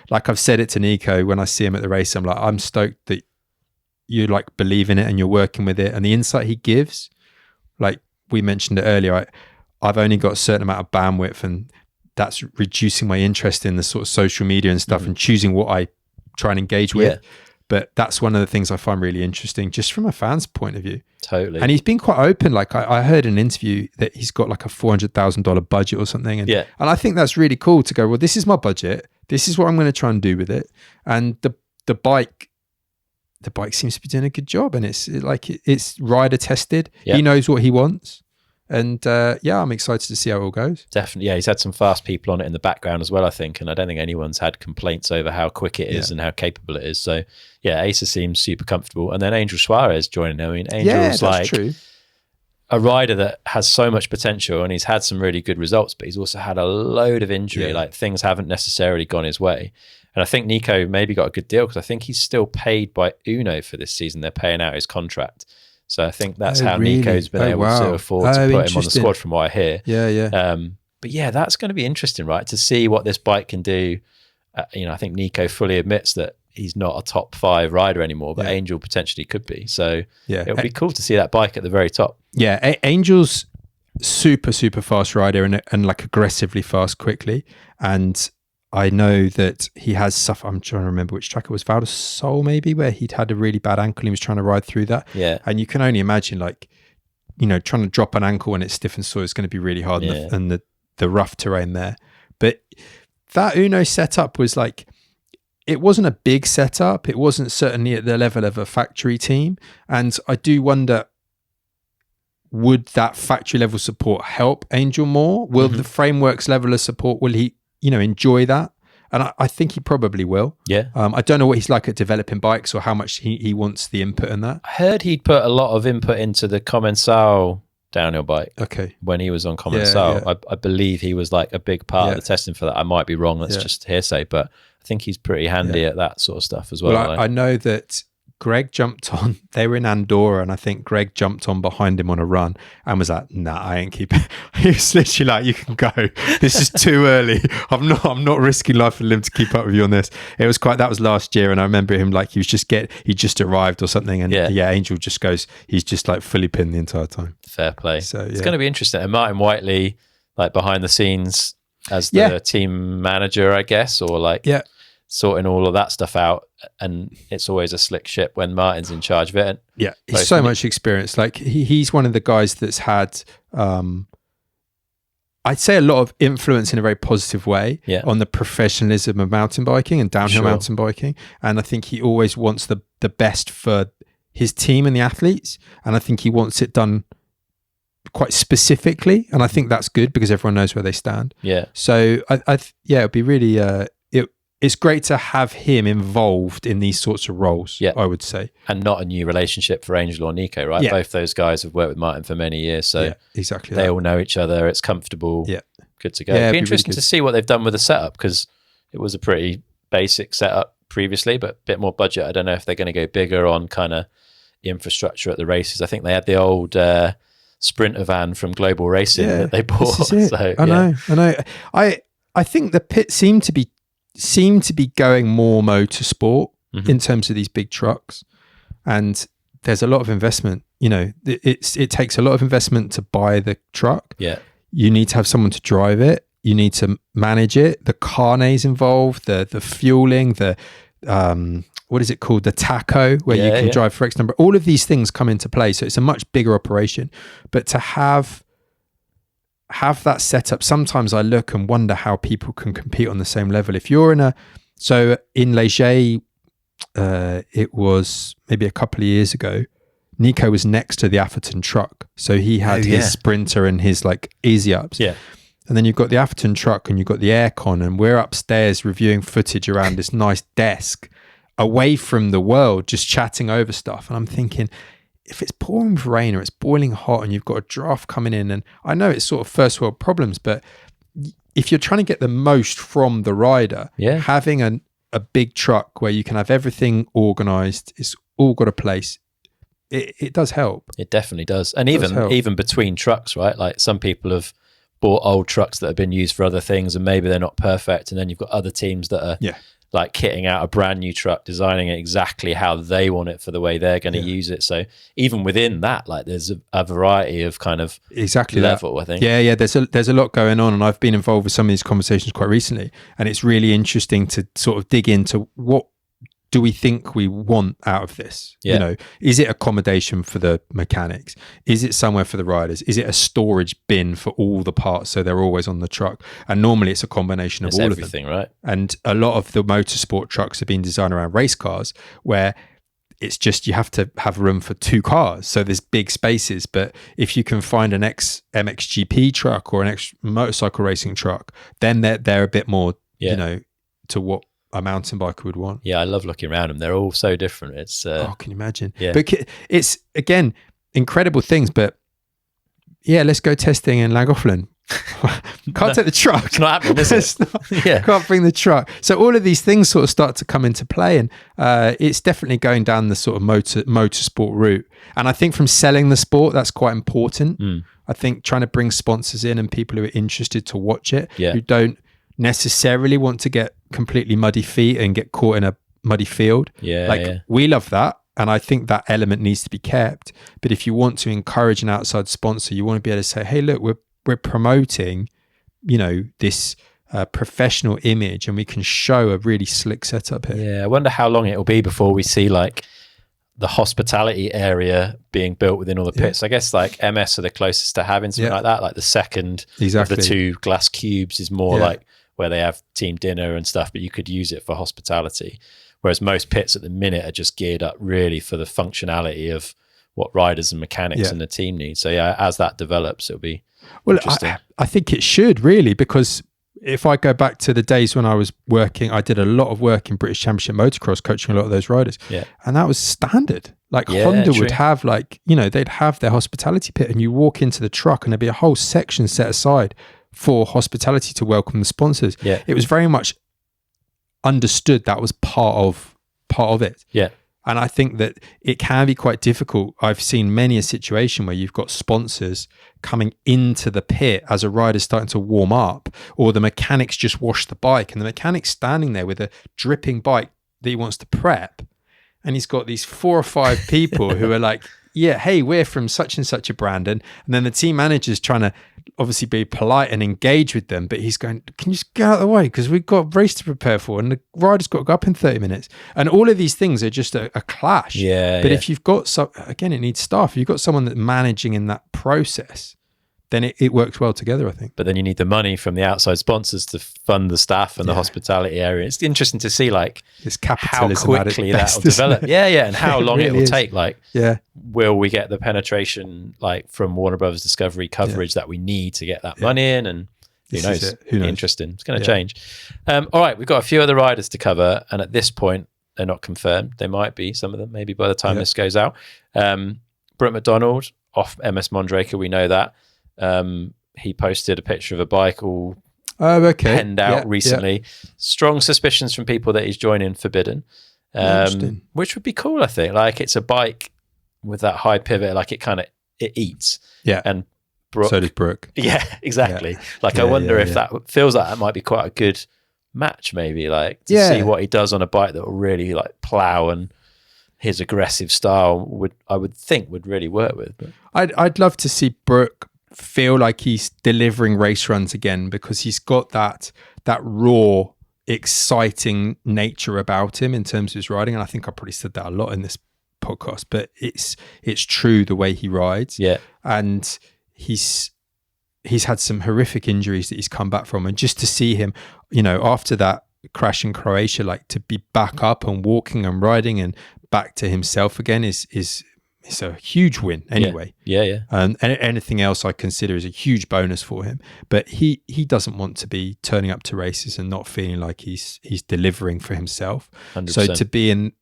like I've said it to Nico when I see him at the race, I'm like, I'm stoked that you like believe in it and you're working with it. And the insight he gives, like we mentioned it earlier, I've only got a certain amount of bandwidth, and that's reducing my interest in the sort of social media and stuff and choosing what I try and engage with. Yeah. But that's one of the things I find really interesting just from a fan's point of view. Totally. And he's been quite open. Like I heard in an interview that he's got like a $400,000 budget or something. And I think that's really cool to go, well, this is my budget. This is what I'm going to try and do with it. And the bike seems to be doing a good job, and it's rider tested. Yep. He knows what he wants. And I'm excited to see how it all goes. Definitely. Yeah, he's had some fast people on it in the background as well, I think. And I don't think anyone's had complaints over how quick it is and how capable it is. So, yeah, Asa seems super comfortable. And then Angel Suarez joining him. I mean, Angel's true. A rider that has so much potential, and he's had some really good results, but he's also had a load of injury. Yeah. Like things haven't necessarily gone his way. And I think Nico maybe got a good deal because I think he's still paid by Uno for this season. They're paying out his contract. So I think that's how really? Nico's been able to afford to put him on the squad from what I hear. Yeah. But yeah, that's going to be interesting, right? To see what this bike can do. I think Nico fully admits that he's not a top 5 rider anymore, but Angel potentially could be. So it'll be cool to see that bike at the very top. Yeah, Angel's super, super fast rider and like aggressively fast quickly. And I know that he has suffered, I'm trying to remember which track it was, Val de Sol maybe, where he'd had a really bad ankle and he was trying to ride through that. Yeah. And you can only imagine trying to drop an ankle when it's stiff and sore is going to be really hard and the rough terrain there. But that Uno setup was it wasn't a big setup. It wasn't certainly at the level of a factory team. And I do wonder, would that factory level support help Angel more? Will the frameworks level of support, will he enjoy that? And I think he probably will. Yeah. I don't know what he's like at developing bikes or how much he wants the input in that. I heard he'd put a lot of input into the Commensal downhill bike. Okay. When he was on Commensal. Yeah. I believe he was like a big part of the testing for that. I might be wrong. That's just hearsay, but I think he's pretty handy at that sort of stuff as well. Well, I know that Greg jumped on, they were in Andorra, and I think Greg jumped on behind him on a run and was like, nah, I ain't keeping. He was literally like, you can go. This is too early. I'm not risking life and limb to keep up with you on this. That was last year. And I remember him he just arrived or something. And Angel just goes, he's just like fully pinned the entire time. Fair play. So it's going to be interesting. And Martin Whiteley, like behind the scenes as the team manager, I guess, or sorting all of that stuff out, and it's always a slick ship when Martin's in charge of it. Yeah, he's so much experience. Like he's one of the guys that's had, I'd say, a lot of influence in a very positive way on the professionalism of mountain biking and downhill mountain biking. And I think he always wants the best for his team and the athletes, and I think he wants it done quite specifically, and I think that's good because everyone knows where they stand. Yeah. So it'd be really it's great to have him involved in these sorts of roles. Yeah, I would say, and not a new relationship for Angel or Nico, right? Yeah. Both those guys have worked with Martin for many years, so exactly they all know each other. It's comfortable. Yeah, good to go. It'd be interesting to see what they've done with the setup, because it was a pretty basic setup previously, but a bit more budget. I don't know if they're going to go bigger on kind of infrastructure at the races. I think they had the old Sprinter van from Global Racing that they bought. So I know. I think the pit seem to be going more motorsport in terms of these big trucks, and there's a lot of investment. You know, it takes a lot of investment to buy the truck. Yeah, you need to have someone to drive it. You need to manage it. The carnets involved, the fueling, the what is it called? The taco, where you can drive for X number. All of these things come into play. So it's a much bigger operation. But to have that setup, sometimes I look and wonder how people can compete on the same level. If you're in Leger, it was maybe a couple of years ago, Nico was next to the Atherton truck. So he had his Sprinter and his like easy ups. Yeah. And then you've got the Atherton truck and you've got the aircon, and we're upstairs reviewing footage around this nice desk away from the world, just chatting over stuff. And I'm thinking, if it's pouring with rain or it's boiling hot and you've got a draft coming in, and I know it's sort of first world problems, but if you're trying to get the most from the rider, having a big truck where you can have everything organized, it's all got a place. It does help. It definitely does. And even between trucks, right? Like some people have bought old trucks that have been used for other things and maybe they're not perfect, and then you've got other teams that are like kitting out a brand new truck, designing it exactly how they want it for the way they're going to use it. So even within that, like there's a variety of kind of level, I think. Yeah. There's a lot going on, and I've been involved with some of these conversations quite recently, and it's really interesting to sort of dig into what do we think we want out of this? You know, is it accommodation for the mechanics? Is it somewhere for the riders? Is it a storage bin for all the parts so they're always on the truck? And normally it's a combination of all of them. Right? And a lot of the motorsport trucks have been designed around race cars, where it's just you have to have room for two cars. So there's big spaces. But if you can find an MXGP truck or an X motorcycle racing truck, then they're a bit more, you know, to what a mountain biker would want. Yeah, I love looking around them. They're all so different. It's can you imagine? Yeah. But it's again incredible things. But let's go testing in Llangollen. Can't take the truck. It's not happening, is it? Can't bring the truck. So all of these things sort of start to come into play, and it's definitely going down the sort of motorsport route. And I think from selling the sport, that's quite important. I think trying to bring sponsors in and people who are interested to watch it, who don't necessarily want to get completely muddy feet and get caught in a muddy field. We love that, and I think that element needs to be kept. But if you want to encourage an outside sponsor, you want to be able to say, hey, look, we're promoting, you know, this professional image, and we can show a really slick setup here. I wonder how long it'll be before we see like the hospitality area being built within all the pits. I guess like MS are the closest to having something like that. Like the second of the two glass cubes is more like where they have team dinner and stuff, but you could use it for hospitality. Whereas most pits at the minute are just geared up really for the functionality of what riders and mechanics and the team need. So as that develops, it'll be interesting. I think it should really, because if I go back to the days when I was working, I did a lot of work in British Championship Motocross, coaching a lot of those riders. And that was standard. Like Honda would have they'd have their hospitality pit, and you walk into the truck and there'd be a whole section set aside for hospitality to welcome the sponsors. It was very much understood that was part of it. And I think that it can be quite difficult. I've seen many a situation where you've got sponsors coming into the pit as a rider's starting to warm up, or the mechanics just wash the bike, and the mechanic's standing there with a dripping bike that he wants to prep, and he's got these 4 or 5 people who are like, hey, we're from such and such a brand, and then the team manager's trying to obviously be polite and engage with them, but he's going, can you just get out of the way, because we've got a race to prepare for, and the rider's got to go up in 30 minutes. And all of these things are just a clash. But if you've got it needs staff. If you've got someone that's managing in that process, then it works well together, I think. But then you need the money from the outside sponsors to fund the staff and the hospitality area. It's interesting to see like it's how quickly that will develop. And how long it will take. Like, will we get the penetration like from Warner Brothers Discovery coverage that we need to get that money in? And who knows? Interesting. It's going to change. All right, we've got a few other riders to cover, and at this point, they're not confirmed. They might be, some of them, maybe by the time this goes out. Brooke McDonald off MS Mondraker, we know that. He posted a picture of a bike all penned out recently. Strong suspicions from people that he's joining Forbidden, which would be cool, I think. Like, it's a bike with that high pivot, like it eats. And Brooke, so does Brooke. Yeah, exactly. Like, I wonder if that feels like that might be quite a good match, maybe, like to see what he does on a bike that will really like plow, and his aggressive style would think would really work with. But I'd love to see Brooke feel like he's delivering race runs again, because he's got that raw, exciting nature about him in terms of his riding. And I think I probably said that a lot in this podcast, but it's true the way he rides. And he's had some horrific injuries that he's come back from, and just to see him, after that crash in Croatia, like to be back up and walking and riding and back to himself again is a huge win anyway. And anything else I consider is a huge bonus for him. But he doesn't want to be turning up to races and not feeling like he's delivering for himself. 100%. So to be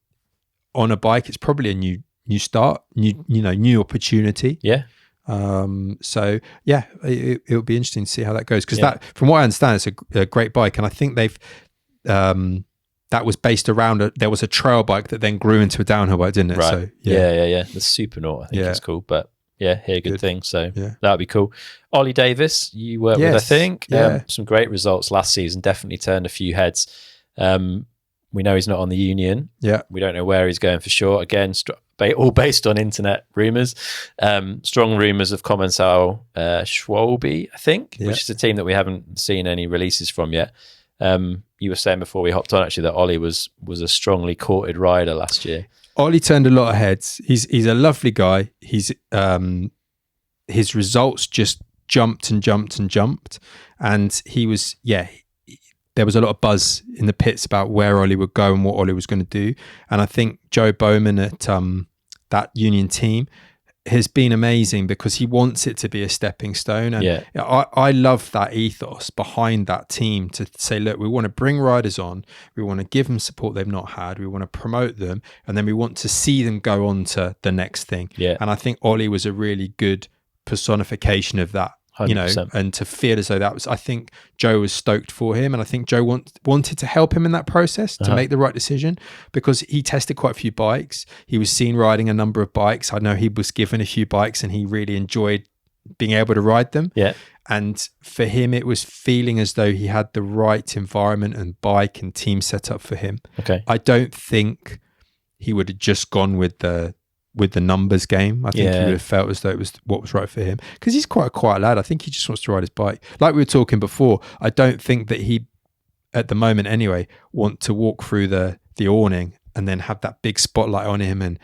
on a bike, it's probably a new start, new opportunity. So it'll be interesting to see how that goes, because that, from what I understand, it's a great bike, and I think they've that was based around there was a trail bike that then grew into a downhill bike, didn't it? Right. So The Supernaut, I think it's called, but hear good things. So that would be cool. Ollie Davis, you worked with, I think. Some great results last season. Definitely turned a few heads. We know he's not on the Union. We don't know where he's going for sure. Again, all based on internet rumours. Strong rumours of Commensal Schwalbe, I think, which is a team that we haven't seen any releases from yet. You were saying before we hopped on, actually, that Ollie was a strongly courted rider last year. Ollie turned a lot of heads. He's a lovely guy. His results just jumped and jumped and jumped. And he was, there was a lot of buzz in the pits about where Ollie would go and what Ollie was going to do. And I think Joe Bowman at that Union team has been amazing, because he wants it to be a stepping stone. And I love that ethos behind that team, to say, look, we want to bring riders on, we want to give them support they've not had, we want to promote them, and then we want to see them go on to the next thing. And I think Ollie was a really good personification of that. 100%. And to feel as though that was, I think Joe was stoked for him, and I think Joe wanted to help him in that process to make the right decision, because he tested quite a few bikes. He was seen riding a number of bikes. I know he was given a few bikes, and he really enjoyed being able to ride them. And for him, it was feeling as though he had the right environment and bike and team set up for him. I don't think he would have just gone with the numbers game. I think he would have felt as though it was what was right for him, because he's quite a quiet lad. I think he just wants to ride his bike. Like we were talking before, I don't think that he, at the moment anyway, want to walk through the awning and then have that big spotlight on him and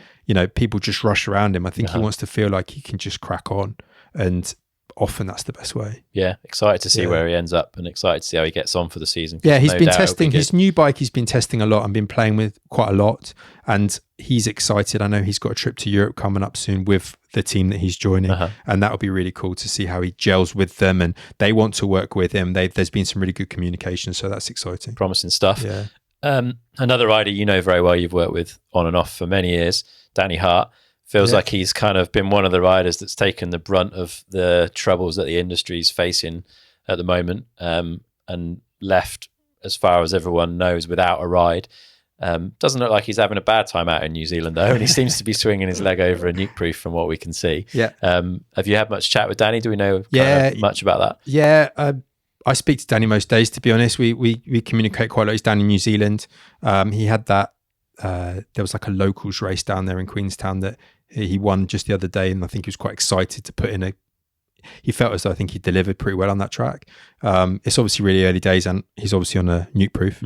people just rush around him. I think he wants to feel like he can just crack on, and often that's the best way. Excited to see where he ends up, and excited to see how he gets on for the season. He's been testing his new bike. He's been testing a lot and been playing with quite a lot, and he's excited. I know he's got a trip to Europe coming up soon with the team that he's joining, and that'll be really cool to see how he gels with them, and they want to work with him. There's been some really good communication, so that's exciting. Promising stuff. Another rider very well, you've worked with on and off for many years, Danny Hart. Feels like he's kind of been one of the riders that's taken the brunt of the troubles that the industry's facing at the moment, and left, as far as everyone knows, without a ride. Doesn't look like he's having a bad time out in New Zealand, though, and he seems to be swinging his leg over a nuke proof from what we can see. Have you had much chat with Danny? Do we know much about that? I speak to Danny most days, to be honest. We communicate quite a lot. He's down in New Zealand. He had that, there was like a locals race down there in Queenstown that he won just the other day, and I think he was quite excited to put in he felt as though I think he delivered pretty well on that track. It's obviously really early days, and he's obviously on a nuke proof.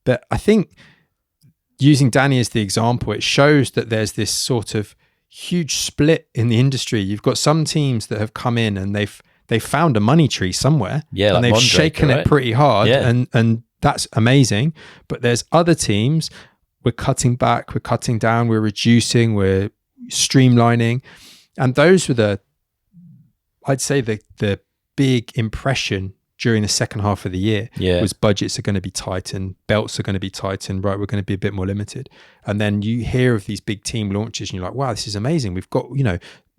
But I think using Danny as the example, it shows that there's this sort of huge split in the industry. You've got some teams that have come in and they've they found a money tree somewhere, and like they've shaken it pretty hard, and that's amazing. But there's other teams, we're cutting back, we're cutting down, we're reducing, we're streamlining, and those were I'd say the big impression during the second half of the year was budgets are going to be tightened, belts are going to be tightened, right? We're going to be a bit more limited. And then you hear of these big team launches and you're like, wow, this is amazing. We've got,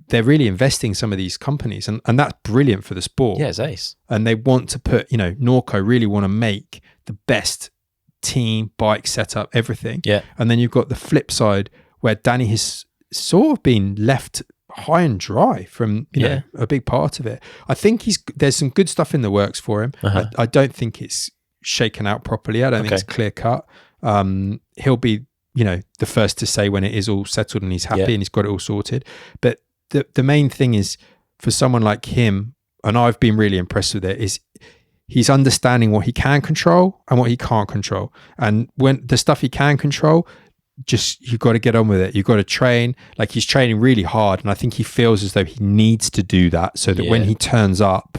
they're really investing some of these companies and that's brilliant for the sport. Yeah, it's ace. And they want to put, Norco really want to make the best team, bike setup, everything. Yeah. And then you've got the flip side where Danny has sort of been left high and dry from a big part of it. I think there's some good stuff in the works for him. I don't think it's shaken out properly. I don't think it's clear cut. He'll be the first to say when it is all settled and he's happy and he's got it all sorted. But the main thing is for someone like him, and I've been really impressed with it, is he's understanding what he can control and what he can't control. And when the stuff he can control, just you've got to get on with it. You've got to train. Like he's training really hard, and I think he feels as though he needs to do that so that when he turns up,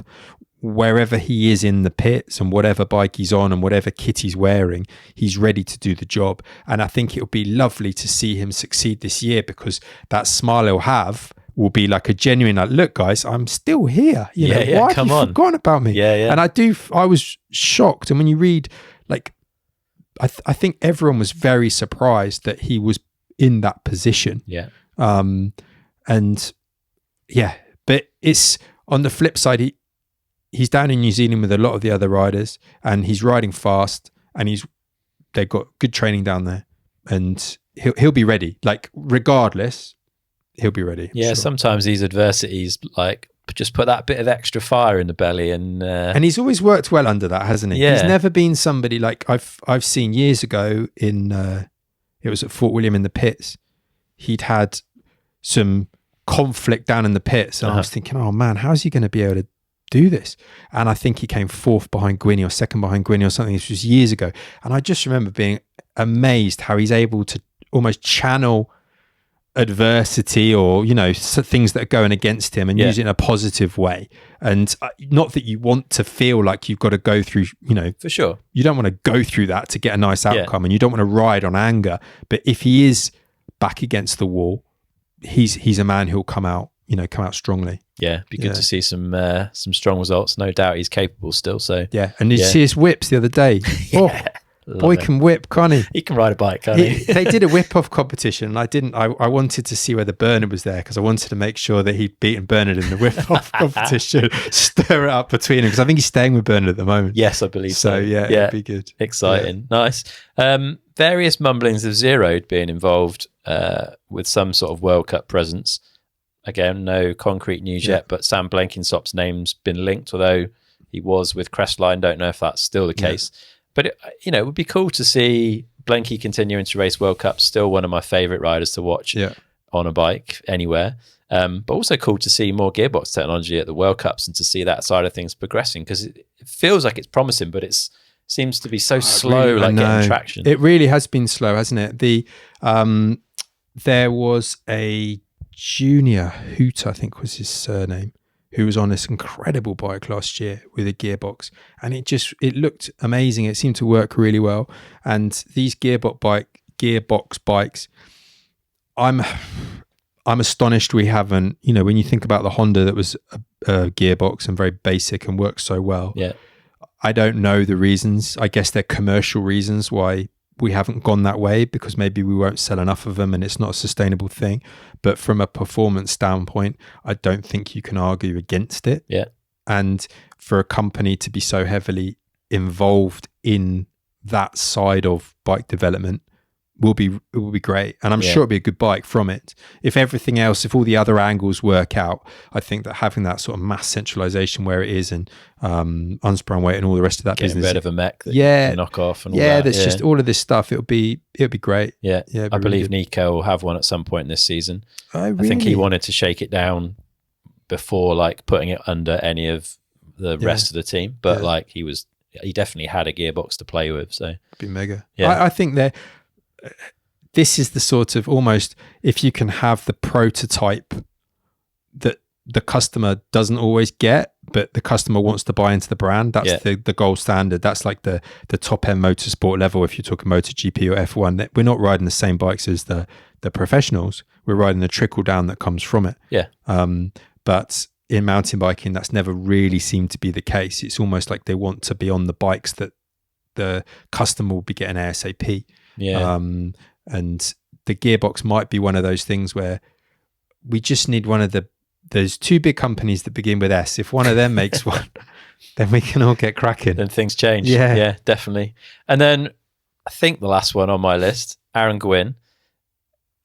wherever he is in the pits and whatever bike he's on and whatever kit he's wearing, he's ready to do the job. And I think it'll be lovely to see him succeed this year, because that smile he'll have will be like a genuine, like, look guys, I'm still here. Why have you forgotten about me? And I was shocked. And when you read, like, I think everyone was very surprised that he was in that position. But it's on the flip side, he's down in New Zealand with a lot of the other riders, and he's riding fast, and they've got good training down there, and he'll be ready. Like regardless, he'll be ready. I'm sure. Sometimes these adversities, like, just put that bit of extra fire in the belly, and he's always worked well under that, hasn't he? He's never been somebody like I've seen years ago in it was at Fort William in the pits. He'd had some conflict down in the pits, and I was thinking, oh man, how's he going to be able to do this? And I think he came fourth behind Gwynny or second behind Gwynny or something. This was years ago, and I just remember being amazed how he's able to almost channel adversity or things that are going against him and use it in a positive way. And not that you want to feel like you've got to go through, for sure, you don't want to go through that to get a nice outcome, and you don't want to ride on anger. But if he is back against the wall, he's a man who'll come out strongly. Be good to see some strong results. No doubt he's capable still. So and you see his whips the other day. Boy can whip, can't he? He can ride a bike, can't he? They did a whip-off competition, and I wanted to see whether Bernard was there, because I wanted to make sure that he'd beaten Bernard in the whip-off competition, stir it up between them, because I think he's staying with Bernard at the moment. Yes, I believe so. It'd be good. Exciting. Nice. Various mumblings of Zeroed being involved with some sort of World Cup presence. Again, no concrete news yet, but Sam Blenkinsop's name's been linked, although he was with Crestline. Don't know if that's still the case. But it would be cool to see Blenky continuing to race World Cups. Still one of my favourite riders to watch on a bike anywhere. But also cool to see more gearbox technology at the World Cups and to see that side of things progressing, because it feels like it's promising, but it seems to be so slow, getting traction. It really has been slow, hasn't it? There was a junior, Hoot, I think was his surname, who was on this incredible bike last year with a gearbox, and it looked amazing. It seemed to work really well. And these gearbox bikes, I'm astonished we haven't, when you think about the Honda that was a gearbox and very basic and works so well. I don't know the reasons. I guess they're commercial reasons why we haven't gone that way, because maybe we won't sell enough of them and it's not a sustainable thing. But from a performance standpoint, I don't think you can argue against it. And for a company to be so heavily involved in that side of bike development will be great. And I'm sure it'll be a good bike from it. If everything else, if all the other angles work out, I think that having that sort of mass centralization where it is, and unsprung weight and all the rest of that getting business, rid of a mech that you can knock off and all that. There's just all of this stuff. It'll be great. I believe Nico will have one at some point this season. Oh, really? I think he wanted to shake it down before putting it under any of the rest of the team, but he definitely had a gearbox to play with, so it'd be mega. I think this is the sort of, almost, if you can have the prototype that the customer doesn't always get, but the customer wants to buy into the brand. That's the gold standard. That's like the top end motorsport level. If you're talking MotoGP or F1, we're not riding the same bikes as the professionals. We're riding the trickle down that comes from it. Yeah. But in mountain biking, that's never really seemed to be the case. It's almost like they want to be on the bikes that the customer will be getting ASAP. Yeah. And the gearbox might be one of those things where we just need one of those two big companies that begin with S. If one of them makes one, then we can all get cracking. Then things change. Yeah. Yeah, definitely. And then I think the last one on my list, Aaron Gwynn.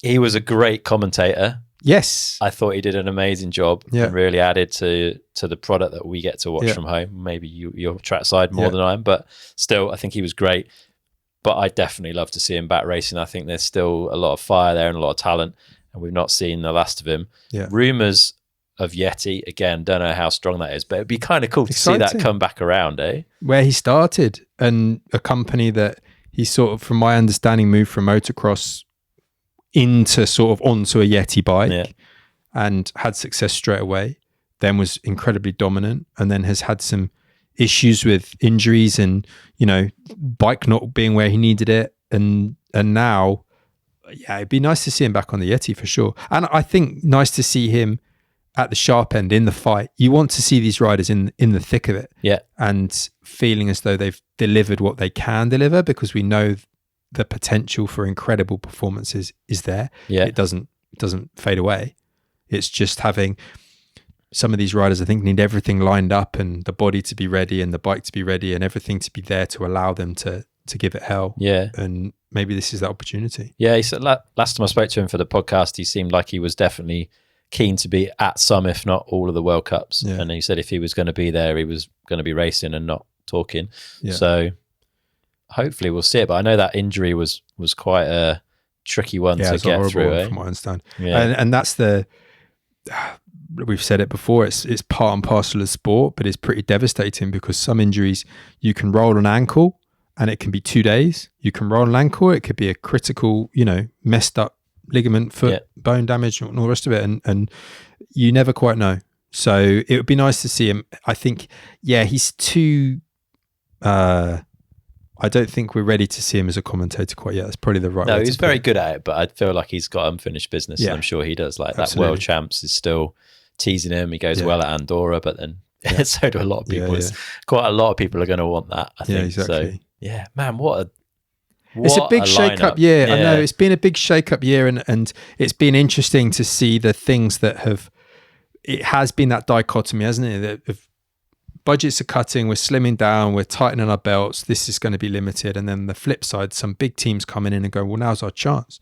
He was a great commentator. Yes. I thought he did an amazing job and really added to the product that we get to watch from home. Maybe you're trackside more than I am, but still, I think he was great. But I definitely love to see him back racing. I think there's still a lot of fire there and a lot of talent, and we've not seen the last of him. Yeah. Rumours of Yeti, again, don't know how strong that is, but it'd be kind of cool to see that come back around, eh? Where he started, and a company that he sort of, from my understanding, moved from motocross into sort of onto a Yeti bike and had success straight away, then was incredibly dominant, and then has had some issues with injuries and, you know, bike not being where he needed it. And now, it'd be nice to see him back on the Yeti for sure. And I think nice to see him at the sharp end in the fight. You want to see these riders in the thick of it. Yeah. And feeling as though they've delivered what they can deliver, because we know the potential for incredible performances is there. Yeah. It doesn't fade away. It's just having some of these riders, I think, need everything lined up and the body to be ready and the bike to be ready and everything to be there to allow them to give it hell. Yeah. And maybe this is that opportunity. Yeah. He said last time I spoke to him for the podcast, he seemed like he was definitely keen to be at some, if not all, of the World Cups. Yeah. And he said if he was going to be there, he was going to be racing and not talking. Yeah. So hopefully we'll see it. But I know that injury was quite a tricky one to get through. From what I understand. Yeah. And that's we've said it before, it's part and parcel of sport, but it's pretty devastating because some injuries, you can roll an ankle and it can be 2 days. You can roll an ankle, it could be a critical, you know, messed up ligament, foot, bone damage, and all the rest of it. And you never quite know. So it would be nice to see him. I think, he's too... I don't think we're ready to see him as a commentator quite yet. That's probably the right way. No, he's very good at it, but I feel like he's got unfinished business. Yeah. And I'm sure he does. Like that World Champs is still teasing him. He goes well at Andorra, but then so do a lot of people. Quite a lot of people are going to want that, I think. Yeah, exactly. So, yeah, man, it's a big shake-up year. Yeah. I know it's been a big shake-up year, and it's been interesting to see the things that it has been that dichotomy, hasn't it? Of budgets are cutting, we're slimming down, we're tightening our belts, this is going to be limited. And then the flip side, some big teams coming in and going, well, now's our chance.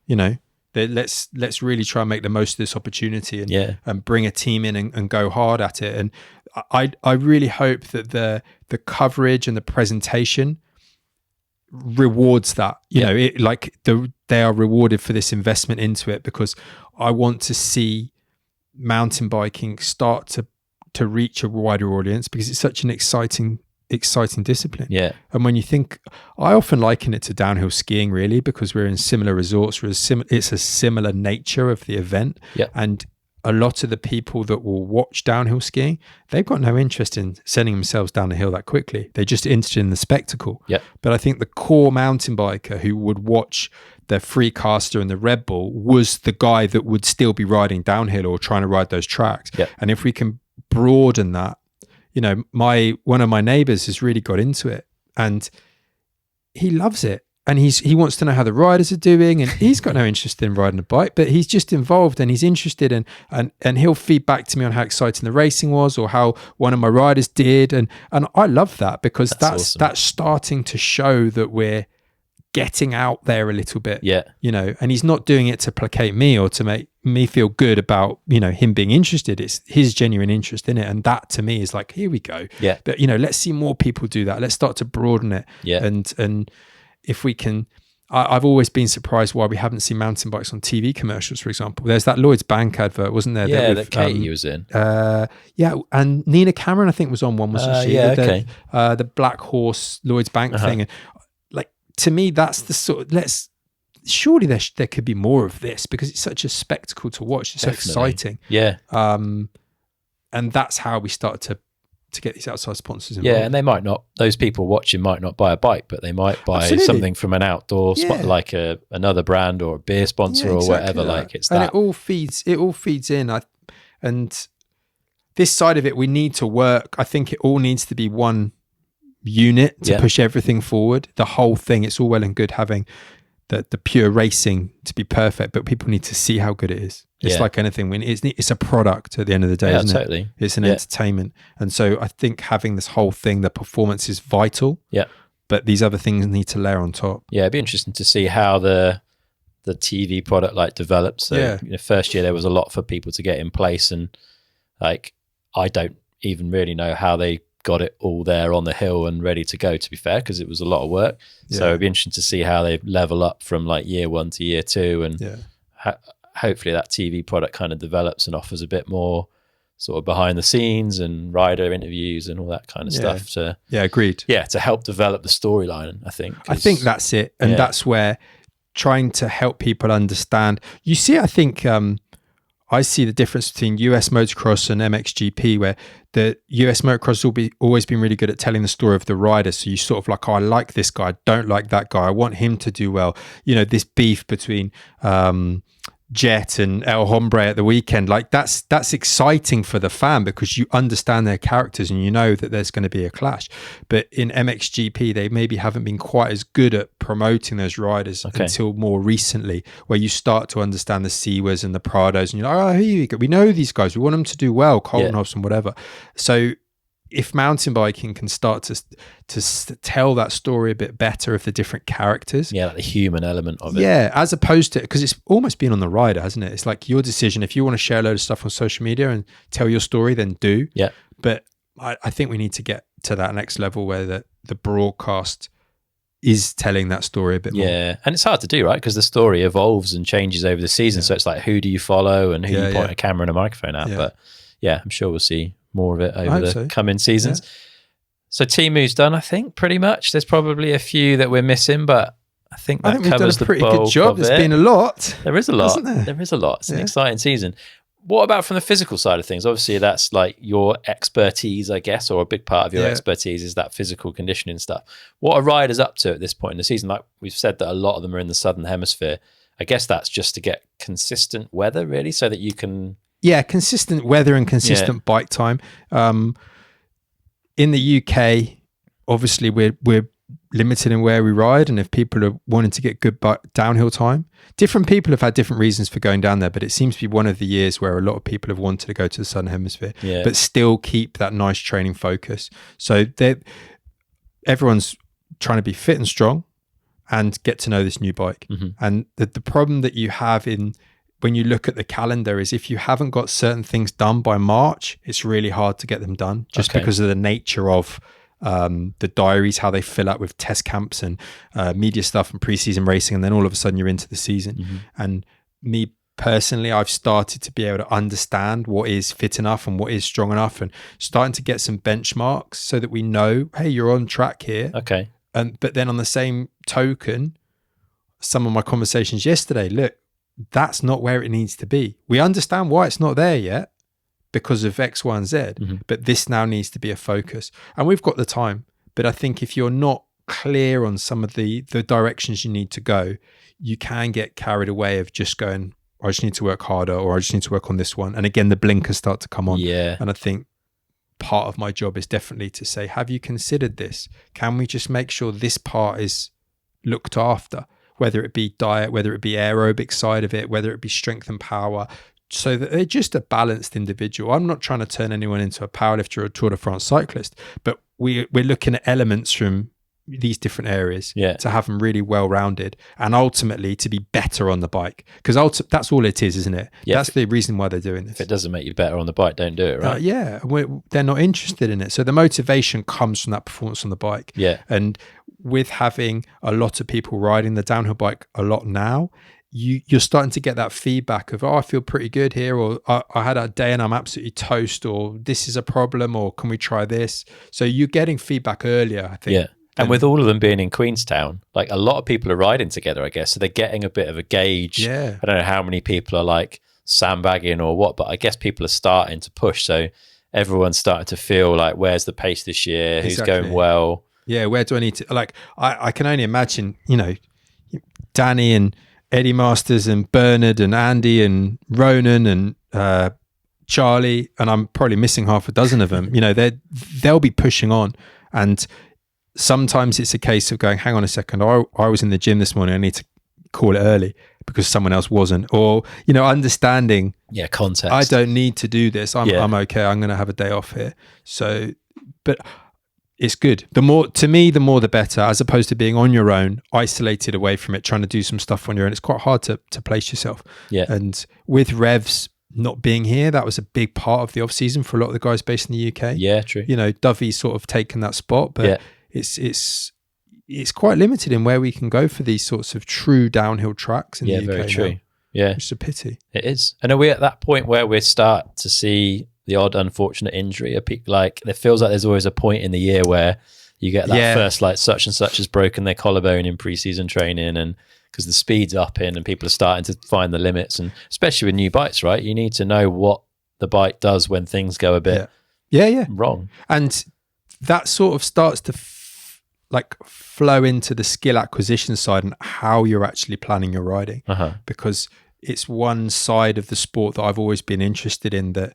You know, let's really try and make the most of this opportunity and bring a team in and go hard at it. And I really hope that the coverage and the presentation rewards that, you know, they are rewarded for this investment into it, because I want to see mountain biking start to reach a wider audience, because it's such an exciting discipline. Yeah. And when you think, I often liken it to downhill skiing, really, because we're in similar resorts, it's a similar nature of the event. Yeah. And a lot of the people that will watch downhill skiing, they've got no interest in sending themselves down the hill that quickly. They're just interested in the spectacle. Yeah. But I think the core mountain biker who would watch the Freecaster and the Red Bull was the guy that would still be riding downhill or trying to ride those tracks. Yeah. And if we can broaden that, you know, one of my neighbors has really got into it and he loves it, and he wants to know how the riders are doing, and he's got no interest in riding a bike, but he's just involved and he's interested and he'll feed back to me on how exciting the racing was or how one of my riders did, and I love that, because that's awesome. That's starting to show that we're getting out there a little bit. Yeah. You know, and he's not doing it to placate me or to make me feel good about, you know, him being interested. It's his genuine interest in it. And that to me is like, here we go. Yeah. But, you know, let's see more people do that. Let's start to broaden it. Yeah. And if we can, I've always been surprised why we haven't seen mountain bikes on TV commercials, for example. There's that Lloyd's Bank advert, wasn't there? Yeah, that Katie was in. Yeah, and Nina Cameron, I think, was on one, wasn't she? Yeah, okay. The Black Horse Lloyd's Bank thing. And, to me, that's the sort of, surely there could be more of this, because it's such a spectacle to watch. It's so exciting. Yeah. And that's how we started to get these outside sponsors involved. Yeah, and they might not, those people watching might not buy a bike, but they might buy something from an outdoor spot, like another brand or a beer sponsor or whatever. Like it's and that. It all feeds in. And this side of it, we need to work. I think it all needs to be one unit to push everything forward. The whole thing, it's all well and good having the pure racing to be perfect, but people need to see how good it is. It's like anything. It's a product at the end of the day, isn't it? It's an entertainment. And so I think having this whole thing, the performance is vital. Yeah. But these other things need to layer on top. Yeah, it'd be interesting to see how the TV product like develops. So first year there was a lot for people to get in place, and like I don't even really know how they got it all there on the hill and ready to go, to be fair, because it was a lot of work. So it'd be interesting to see how they level up from like year 1 to year 2, and hopefully that TV product kind of develops and offers a bit more sort of behind the scenes and rider interviews and all that kind of stuff to agreed. To help develop the storyline. I think that's it. And that's where trying to help people understand, you see, I think I see the difference between US motocross and MXGP, where the US motocross always been really good at telling the story of the rider. So you sort of like, oh, I like this guy, I don't like that guy, I want him to do well. You know, this beef between Jet and El Hombre at the weekend, like that's exciting for the fan because you understand their characters and you know that there's going to be a clash. But in MXGP, they maybe haven't been quite as good at promoting those riders until more recently, where you start to understand the Siwas and the Prados, and you're like, oh, here you go, we know these guys, we want them to do well, Colton Hobbs and whatever. So if mountain biking can start to tell that story a bit better of the different characters. Yeah, like the human element of it. Yeah, as opposed to, because it's almost been on the rider, hasn't it? It's like your decision. If you want to share a load of stuff on social media and tell your story, then do. Yeah. But I think we need to get to that next level where the broadcast is telling that story a bit more. Yeah, and it's hard to do, right? Because the story evolves and changes over the season. So it's like, who do you follow and who you point a camera and a microphone at? But yeah, I'm sure we'll see more of it over the coming seasons. So Timu's done, I think, pretty much. There's probably a few that we're missing, but I think that covers the bulk. We've done a pretty good job. There's been a lot. There is a lot. There is a lot. It's an exciting season. What about from the physical side of things? Obviously, that's like your expertise, I guess, or a big part of your expertise is that physical conditioning stuff. What are riders up to at this point in the season? Like we've said that a lot of them are in the Southern Hemisphere. I guess that's just to get consistent weather, really, so that you can... Yeah, consistent weather and consistent bike time. In the UK, obviously, we're limited in where we ride, and if people are wanting to get good downhill time, different people have had different reasons for going down there, but it seems to be one of the years where a lot of people have wanted to go to the Southern Hemisphere, but still keep that nice training focus. So everyone's trying to be fit and strong and get to know this new bike. And the problem that you have when you look at the calendar is if you haven't got certain things done by March, it's really hard to get them done just because of the nature of the diaries, how they fill up with test camps and media stuff and preseason racing. And then all of a sudden you're into the season. And me personally, I've started to be able to understand what is fit enough and what is strong enough, and starting to get some benchmarks so that we know, hey, you're on track here. But then on the same token, some of my conversations yesterday, look, that's not where it needs to be. We understand why it's not there yet because of X, Y, and Z, but this now needs to be a focus. And we've got the time. But I think if you're not clear on some of the directions you need to go, you can get carried away of just going, I just need to work harder, or I just need to work on this one. And again, the blinkers start to come on. And I think part of my job is definitely to say, have you considered this? Can we just make sure this part is looked after? Whether it be diet, whether it be aerobic side of it, whether it be strength and power, so that they're just a balanced individual. I'm not trying to turn anyone into a powerlifter or a Tour de France cyclist, but we're looking at elements from these different areas to have them really well-rounded and ultimately to be better on the bike. Because that's all it is, isn't it? That's the reason why they're doing this. If it doesn't make you better on the bike, don't do it, right? They're not interested in it. So the motivation comes from that performance on the bike. And with having a lot of people riding the downhill bike a lot now, you're starting to get that feedback of, oh, I feel pretty good here, or I had a day and I'm absolutely toast, or this is a problem, or can we try this? So you're getting feedback earlier, I think. And with all of them being in Queenstown, like a lot of people are riding together, I guess. So they're getting a bit of a gauge. I don't know how many people are like sandbagging or what, but I guess people are starting to push. So everyone's starting to feel like, where's the pace this year? Who's going well? Yeah, where do I need to, like, I can only imagine, you know, Danny and Eddie Masters and Bernard and Andy and Ronan and Charlie, and I'm probably missing half a dozen of them. You know, they'll be pushing on, and sometimes it's a case of going, hang on a second, I was in the gym this morning, I need to call it early because someone else wasn't, or, you know, understanding context. I don't need to do this. I'm okay. I'm going to have a day off here. So, but it's good. The more the better, as opposed to being on your own, isolated away from it, trying to do some stuff on your own. It's quite hard to place yourself. Yeah. And with Revs not being here, that was a big part of the off season for a lot of the guys based in the UK. Yeah, true. You know, Dovey's sort of taken that spot, but it's quite limited in where we can go for these sorts of true downhill tracks in the UK. Very true. Now, yeah, which is a pity. It is. And are we at that point where we start to see the odd unfortunate injury? Like, it feels like there's always a point in the year where you get that first, like, such and such has broken their collarbone in preseason training, and because the speed's up in and people are starting to find the limits, and especially with new bikes, right? You need to know what the bike does when things go a bit wrong. And that sort of starts to flow into the skill acquisition side and how you're actually planning your riding, because it's one side of the sport that I've always been interested in, that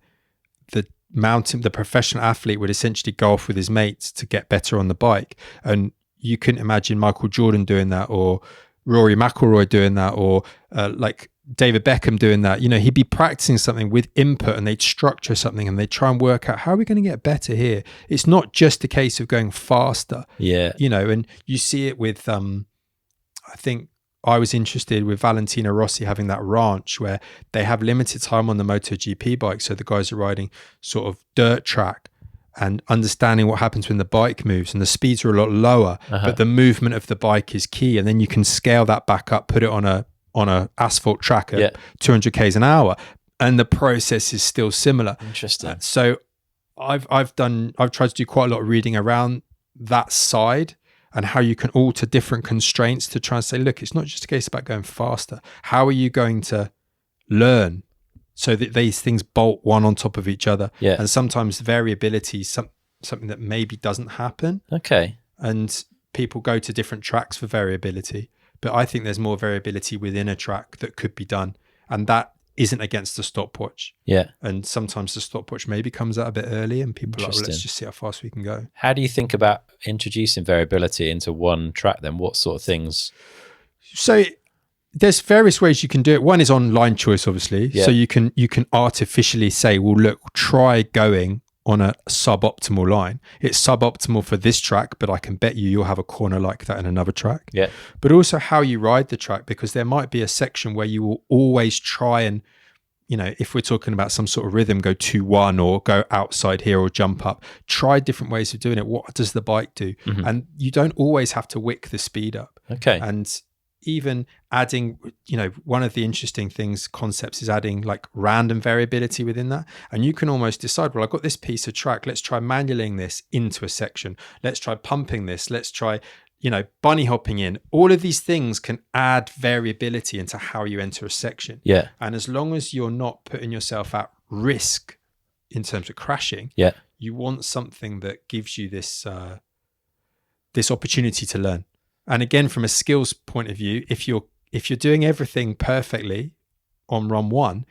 the professional athlete would essentially go off with his mates to get better on the bike. And you couldn't imagine Michael Jordan doing that, or Rory McIlroy doing that, or like David Beckham doing that. You know, he'd be practicing something with input, and they'd structure something and they'd try and work out, how are we going to get better here? It's not just a case of going faster. Yeah. You know, and you see it with, I think I was interested with Valentino Rossi having that ranch where they have limited time on the MotoGP bike. So the guys are riding sort of dirt track and understanding what happens when the bike moves, and the speeds are a lot lower, but the movement of the bike is key. And then you can scale that back up, put it on a asphalt track at 200 k's an hour, and the process is still similar. Interesting. So I've tried to do quite a lot of reading around that side and how you can alter different constraints to try and say, look, it's not just a case about going faster. How are you going to learn so that these things bolt one on top of each other? Yeah. And sometimes variability is something that maybe doesn't happen. Okay. And people go to different tracks for variability. But I think there's more variability within a track that could be done. And that isn't against the stopwatch. Yeah. And sometimes the stopwatch maybe comes out a bit early and people are like, well, let's just see how fast we can go. How do you think about introducing variability into one track then? What sort of things? So there's various ways you can do it. One is on line choice, obviously. Yeah. So you can artificially say, well, look, try going on a suboptimal line. It's suboptimal for this track, but I can bet you'll have a corner like that in another track. Yeah. But also how you ride the track, because there might be a section where you will always try and, you know, if we're talking about some sort of rhythm, go 2-1 or go outside here or jump up. Try different ways of doing it. What does the bike do? Mm-hmm. And you don't always have to wick the speed up. Okay. And even adding, you know, one of the interesting concepts is adding like random variability within that. And you can almost decide, well, I've got this piece of track. Let's try manualing this into a section. Let's try pumping this. Let's try, you know, bunny hopping in. All of these things can add variability into how you enter a section. Yeah. And as long as you're not putting yourself at risk in terms of crashing, you want something that gives you this opportunity to learn. And again, from a skills point of view, if you're doing everything perfectly on run one,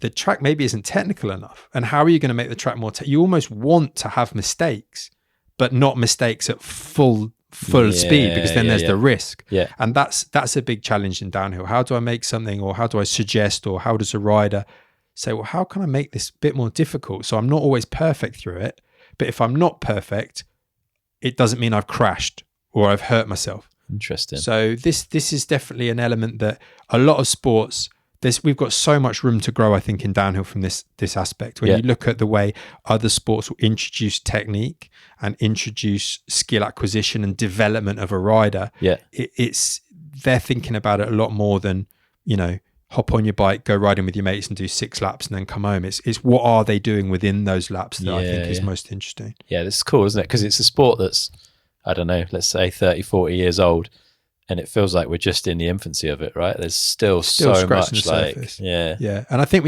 the track maybe isn't technical enough. And how are you going to make the track more? You almost want to have mistakes, but not mistakes at full speed, because then there's the risk. Yeah. And that's a big challenge in downhill. How do I make something, or how do I suggest, or how does a rider say, well, how can I make this a bit more difficult? So I'm not always perfect through it, but if I'm not perfect, it doesn't mean I've crashed or I've hurt myself. Interesting. So this is definitely an element that a lot of sports, we've got so much room to grow, I think, in downhill from this aspect. When you look at the way other sports will introduce technique and introduce skill acquisition and development of a rider, they're thinking about it a lot more than, you know, hop on your bike, go riding with your mates and do 6 laps and then come home. It's what are they doing within those laps that I think is most interesting. Yeah, this is cool, isn't it? Because it's a sport that's, I don't know, let's say 30, 40 years old. and it feels like we're just in the infancy of it, right? There's still so much like, yeah. And I think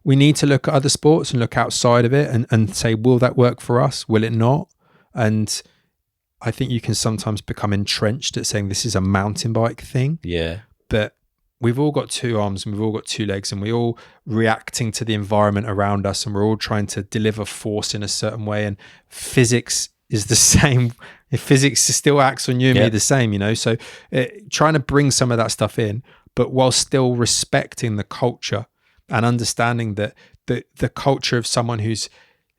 we need to look at other sports and look outside of it and say, will that work for us? Will it not? And I think you can sometimes become entrenched at saying this is a mountain bike thing. Yeah. But we've all got two arms and we've all got two legs and we're all reacting to the environment around us and we're all trying to deliver force in a certain way. And physics is the same. If physics still acts on you and me the same, so trying to bring some of that stuff in, but while still respecting the culture and understanding that the culture of someone who's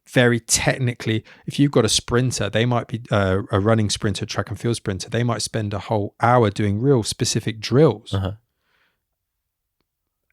very technically, if you've got a sprinter, they might be a running sprinter, track and field sprinter, they might spend a whole hour doing real specific drills.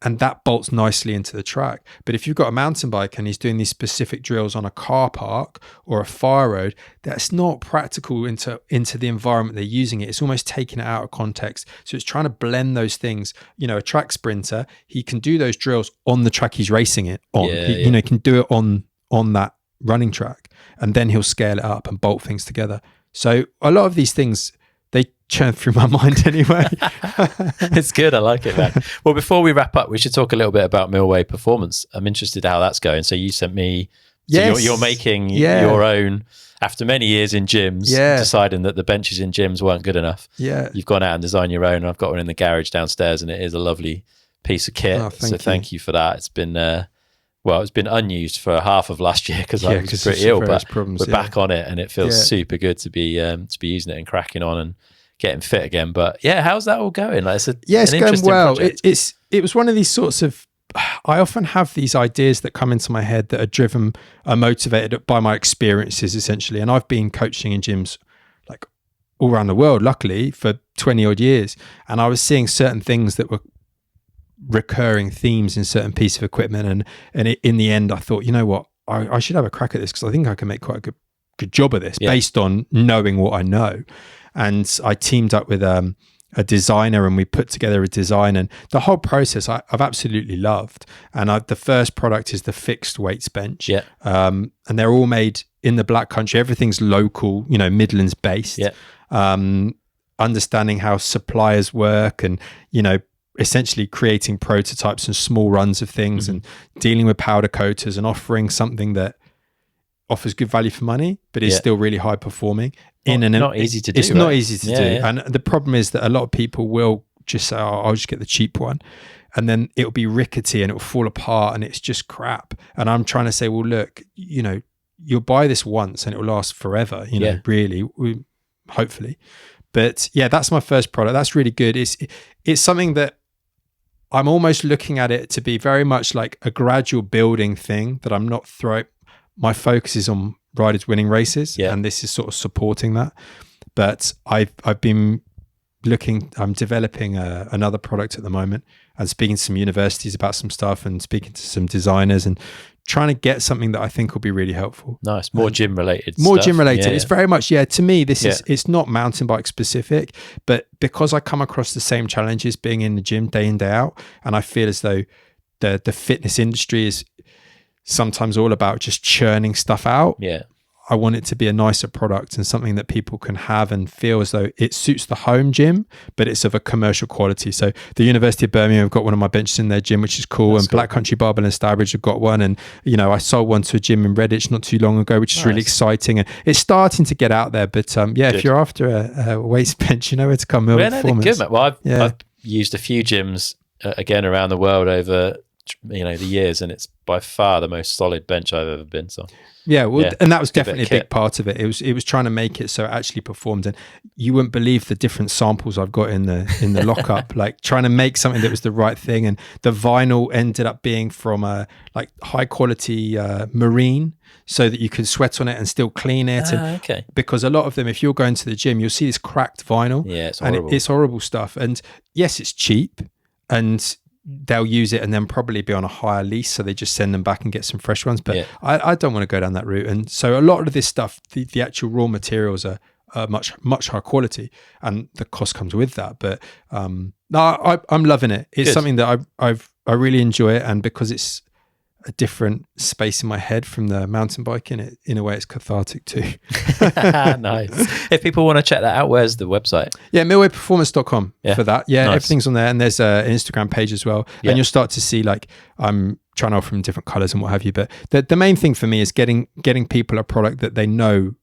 And that bolts nicely into the track. But if you've got a mountain bike and he's doing these specific drills on a car park or a fire road, that's not practical into the environment they're using it. It's almost taking it out of context. So it's trying to blend those things. A track sprinter, he can do those drills on the track he's racing it on. He can do it on that running track, and then he'll scale it up and bolt things together. So a lot of these things, they churn through my mind anyway. It's good. I like it, man. Well, before we wrap up, we should talk a little bit about Milway Performance. I'm interested how that's going. So you sent me, you're making your own, after many years in gyms, deciding that the benches in gyms weren't good enough. Yeah. You've gone out and designed your own. And I've got one in the garage downstairs and it is a lovely piece of kit. Thank you for that. It's been, it's been unused for half of last year because I was pretty ill, but we're back on it and it feels super good to be using it and cracking on and getting fit again. But how's that all going? Like, it's going well. It was one of these sorts of, I often have these ideas that come into my head that are motivated by my experiences essentially. And I've been coaching in gyms like all around the world, luckily, for 20 odd years. And I was seeing certain things that were recurring themes in certain piece of equipment. And in the end, I thought, you know what, I should have a crack at this because I think I can make quite a good job of this based on knowing what I know. And I teamed up with a designer and we put together a design, and the whole process I've absolutely loved. And the first product is the fixed weights bench. And they're all made in the Black Country. Everything's local, Midlands based. Understanding how suppliers work and, essentially creating prototypes and small runs of things and dealing with powder coaters and offering something that offers good value for money, but is still really high performing. Not easy to do. It's not easy to do. And the problem is that a lot of people will just say, I'll just get the cheap one. And then it'll be rickety and it'll fall apart and it's just crap. And I'm trying to say, well, look, you'll buy this once and it will last forever, really, hopefully. But that's my first product. That's really good. It's something that I'm almost looking at it to be very much like a gradual building thing that I'm not throwing. My focus is on riders winning races, and this is sort of supporting that. But I've been I'm developing another product at the moment and speaking to some universities about some stuff and speaking to some designers and trying to get something that I think will be really helpful. Nice. More gym related. Gym related. It's very much, to me, it's not mountain bike specific, but because I come across the same challenges being in the gym day in, day out, and I feel as though the fitness industry is sometimes all about just churning stuff out. I want it to be a nicer product and something that people can have and feel as though it suits the home gym, but it's of a commercial quality. So the University of Birmingham have got one of my benches in their gym, which is cool. That's Black Country Barbell and Stourbridge have got one. And, I sold one to a gym in Redditch not too long ago, which is really exciting. And it's starting to get out there. But if you're after a waist bench, you know where to come. Performance. Good, mate. Well, I've used a few gyms, again, around the world over the years, and it's by far the most solid bench I've ever been. So and that was definitely a big part of it. It was trying to make it so it actually performed, and you wouldn't believe the different samples I've got in the lockup, like trying to make something that was the right thing. And the vinyl ended up being from a high quality marine, so that you can sweat on it and still clean it. Because a lot of them, if you're going to the gym, you'll see this cracked vinyl. It's horrible. And it's horrible stuff. And yes, it's cheap, and they'll use it and then probably be on a higher lease, so they just send them back and get some fresh ones. But I don't want to go down that route. And so a lot of this stuff, the actual raw materials are much higher quality, and the cost comes with that. But I'm loving it. It's something that I really enjoy it, and because it's a different space in my head from the mountain biking. In a way, it's cathartic too. Nice. If people want to check that out, where's the website? Yeah, milwayperformance.com for that. Yeah, nice. Everything's on there, and there's an Instagram page as well. And you'll start to see, like, I'm trying to offer them different colors and what have you. But the main thing for me is getting people a product that they know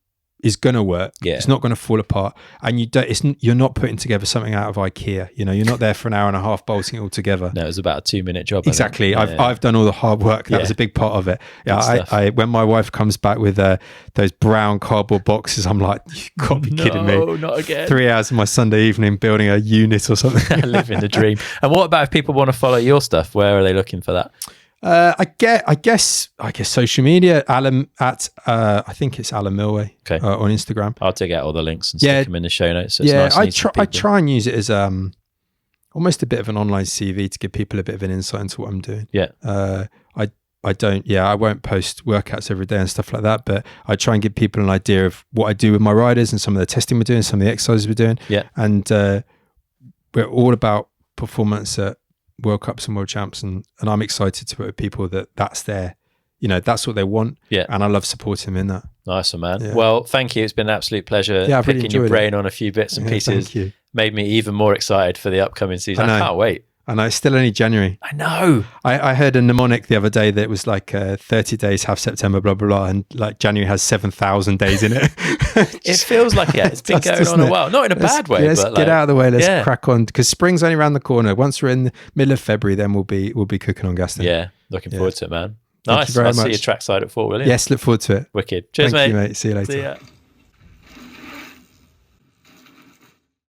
is going to work. It's not going to fall apart, and you're not putting together something out of IKEA. You're not there for an hour and a half bolting it all together. No, it was about a 2-minute job. Exactly. I've done all the hard work. That was a big part of it. I when my wife comes back with those brown cardboard boxes, I'm like, you can't be kidding me. No, not again. 3 hours of my Sunday evening building a unit or something. Living the dream. And what about if people want to follow your stuff? Where are they looking for that? I guess social media. Alan I think it's Alan Milway on Instagram. I'll take out all the links and stick them in the show notes. So it's nice I try and use it as almost a bit of an online CV to give people a bit of an insight into what I'm doing. I won't post workouts every day and stuff like that, but I try and give people an idea of what I do with my riders and some of the testing we're doing, some of the exercises we're doing. And we're all about performance at World Cups and World Champs, and I'm excited to put with people that's their, that's what they want. And I love supporting them in that. Nice one, man. Well, thank you. It's been an absolute pleasure picking your brain on a few bits and pieces. Thank you. Made me even more excited for the upcoming season. I can't wait. I know, it's still only January. I know. I heard a mnemonic the other day that was like 30 days, half September, blah, blah, blah. And like January has 7,000 days in it. It feels like, it's been going on a while. Not in a bad way. Let's get out of the way. Let's crack on. Because spring's only around the corner. Once we're in the middle of February, then we'll be cooking on gas then. Yeah. Looking forward to it, man. Nice. I'll see you trackside at Fort William. Yes, look forward to it. Wicked. Cheers, Thank mate. you, mate. See you later. See ya.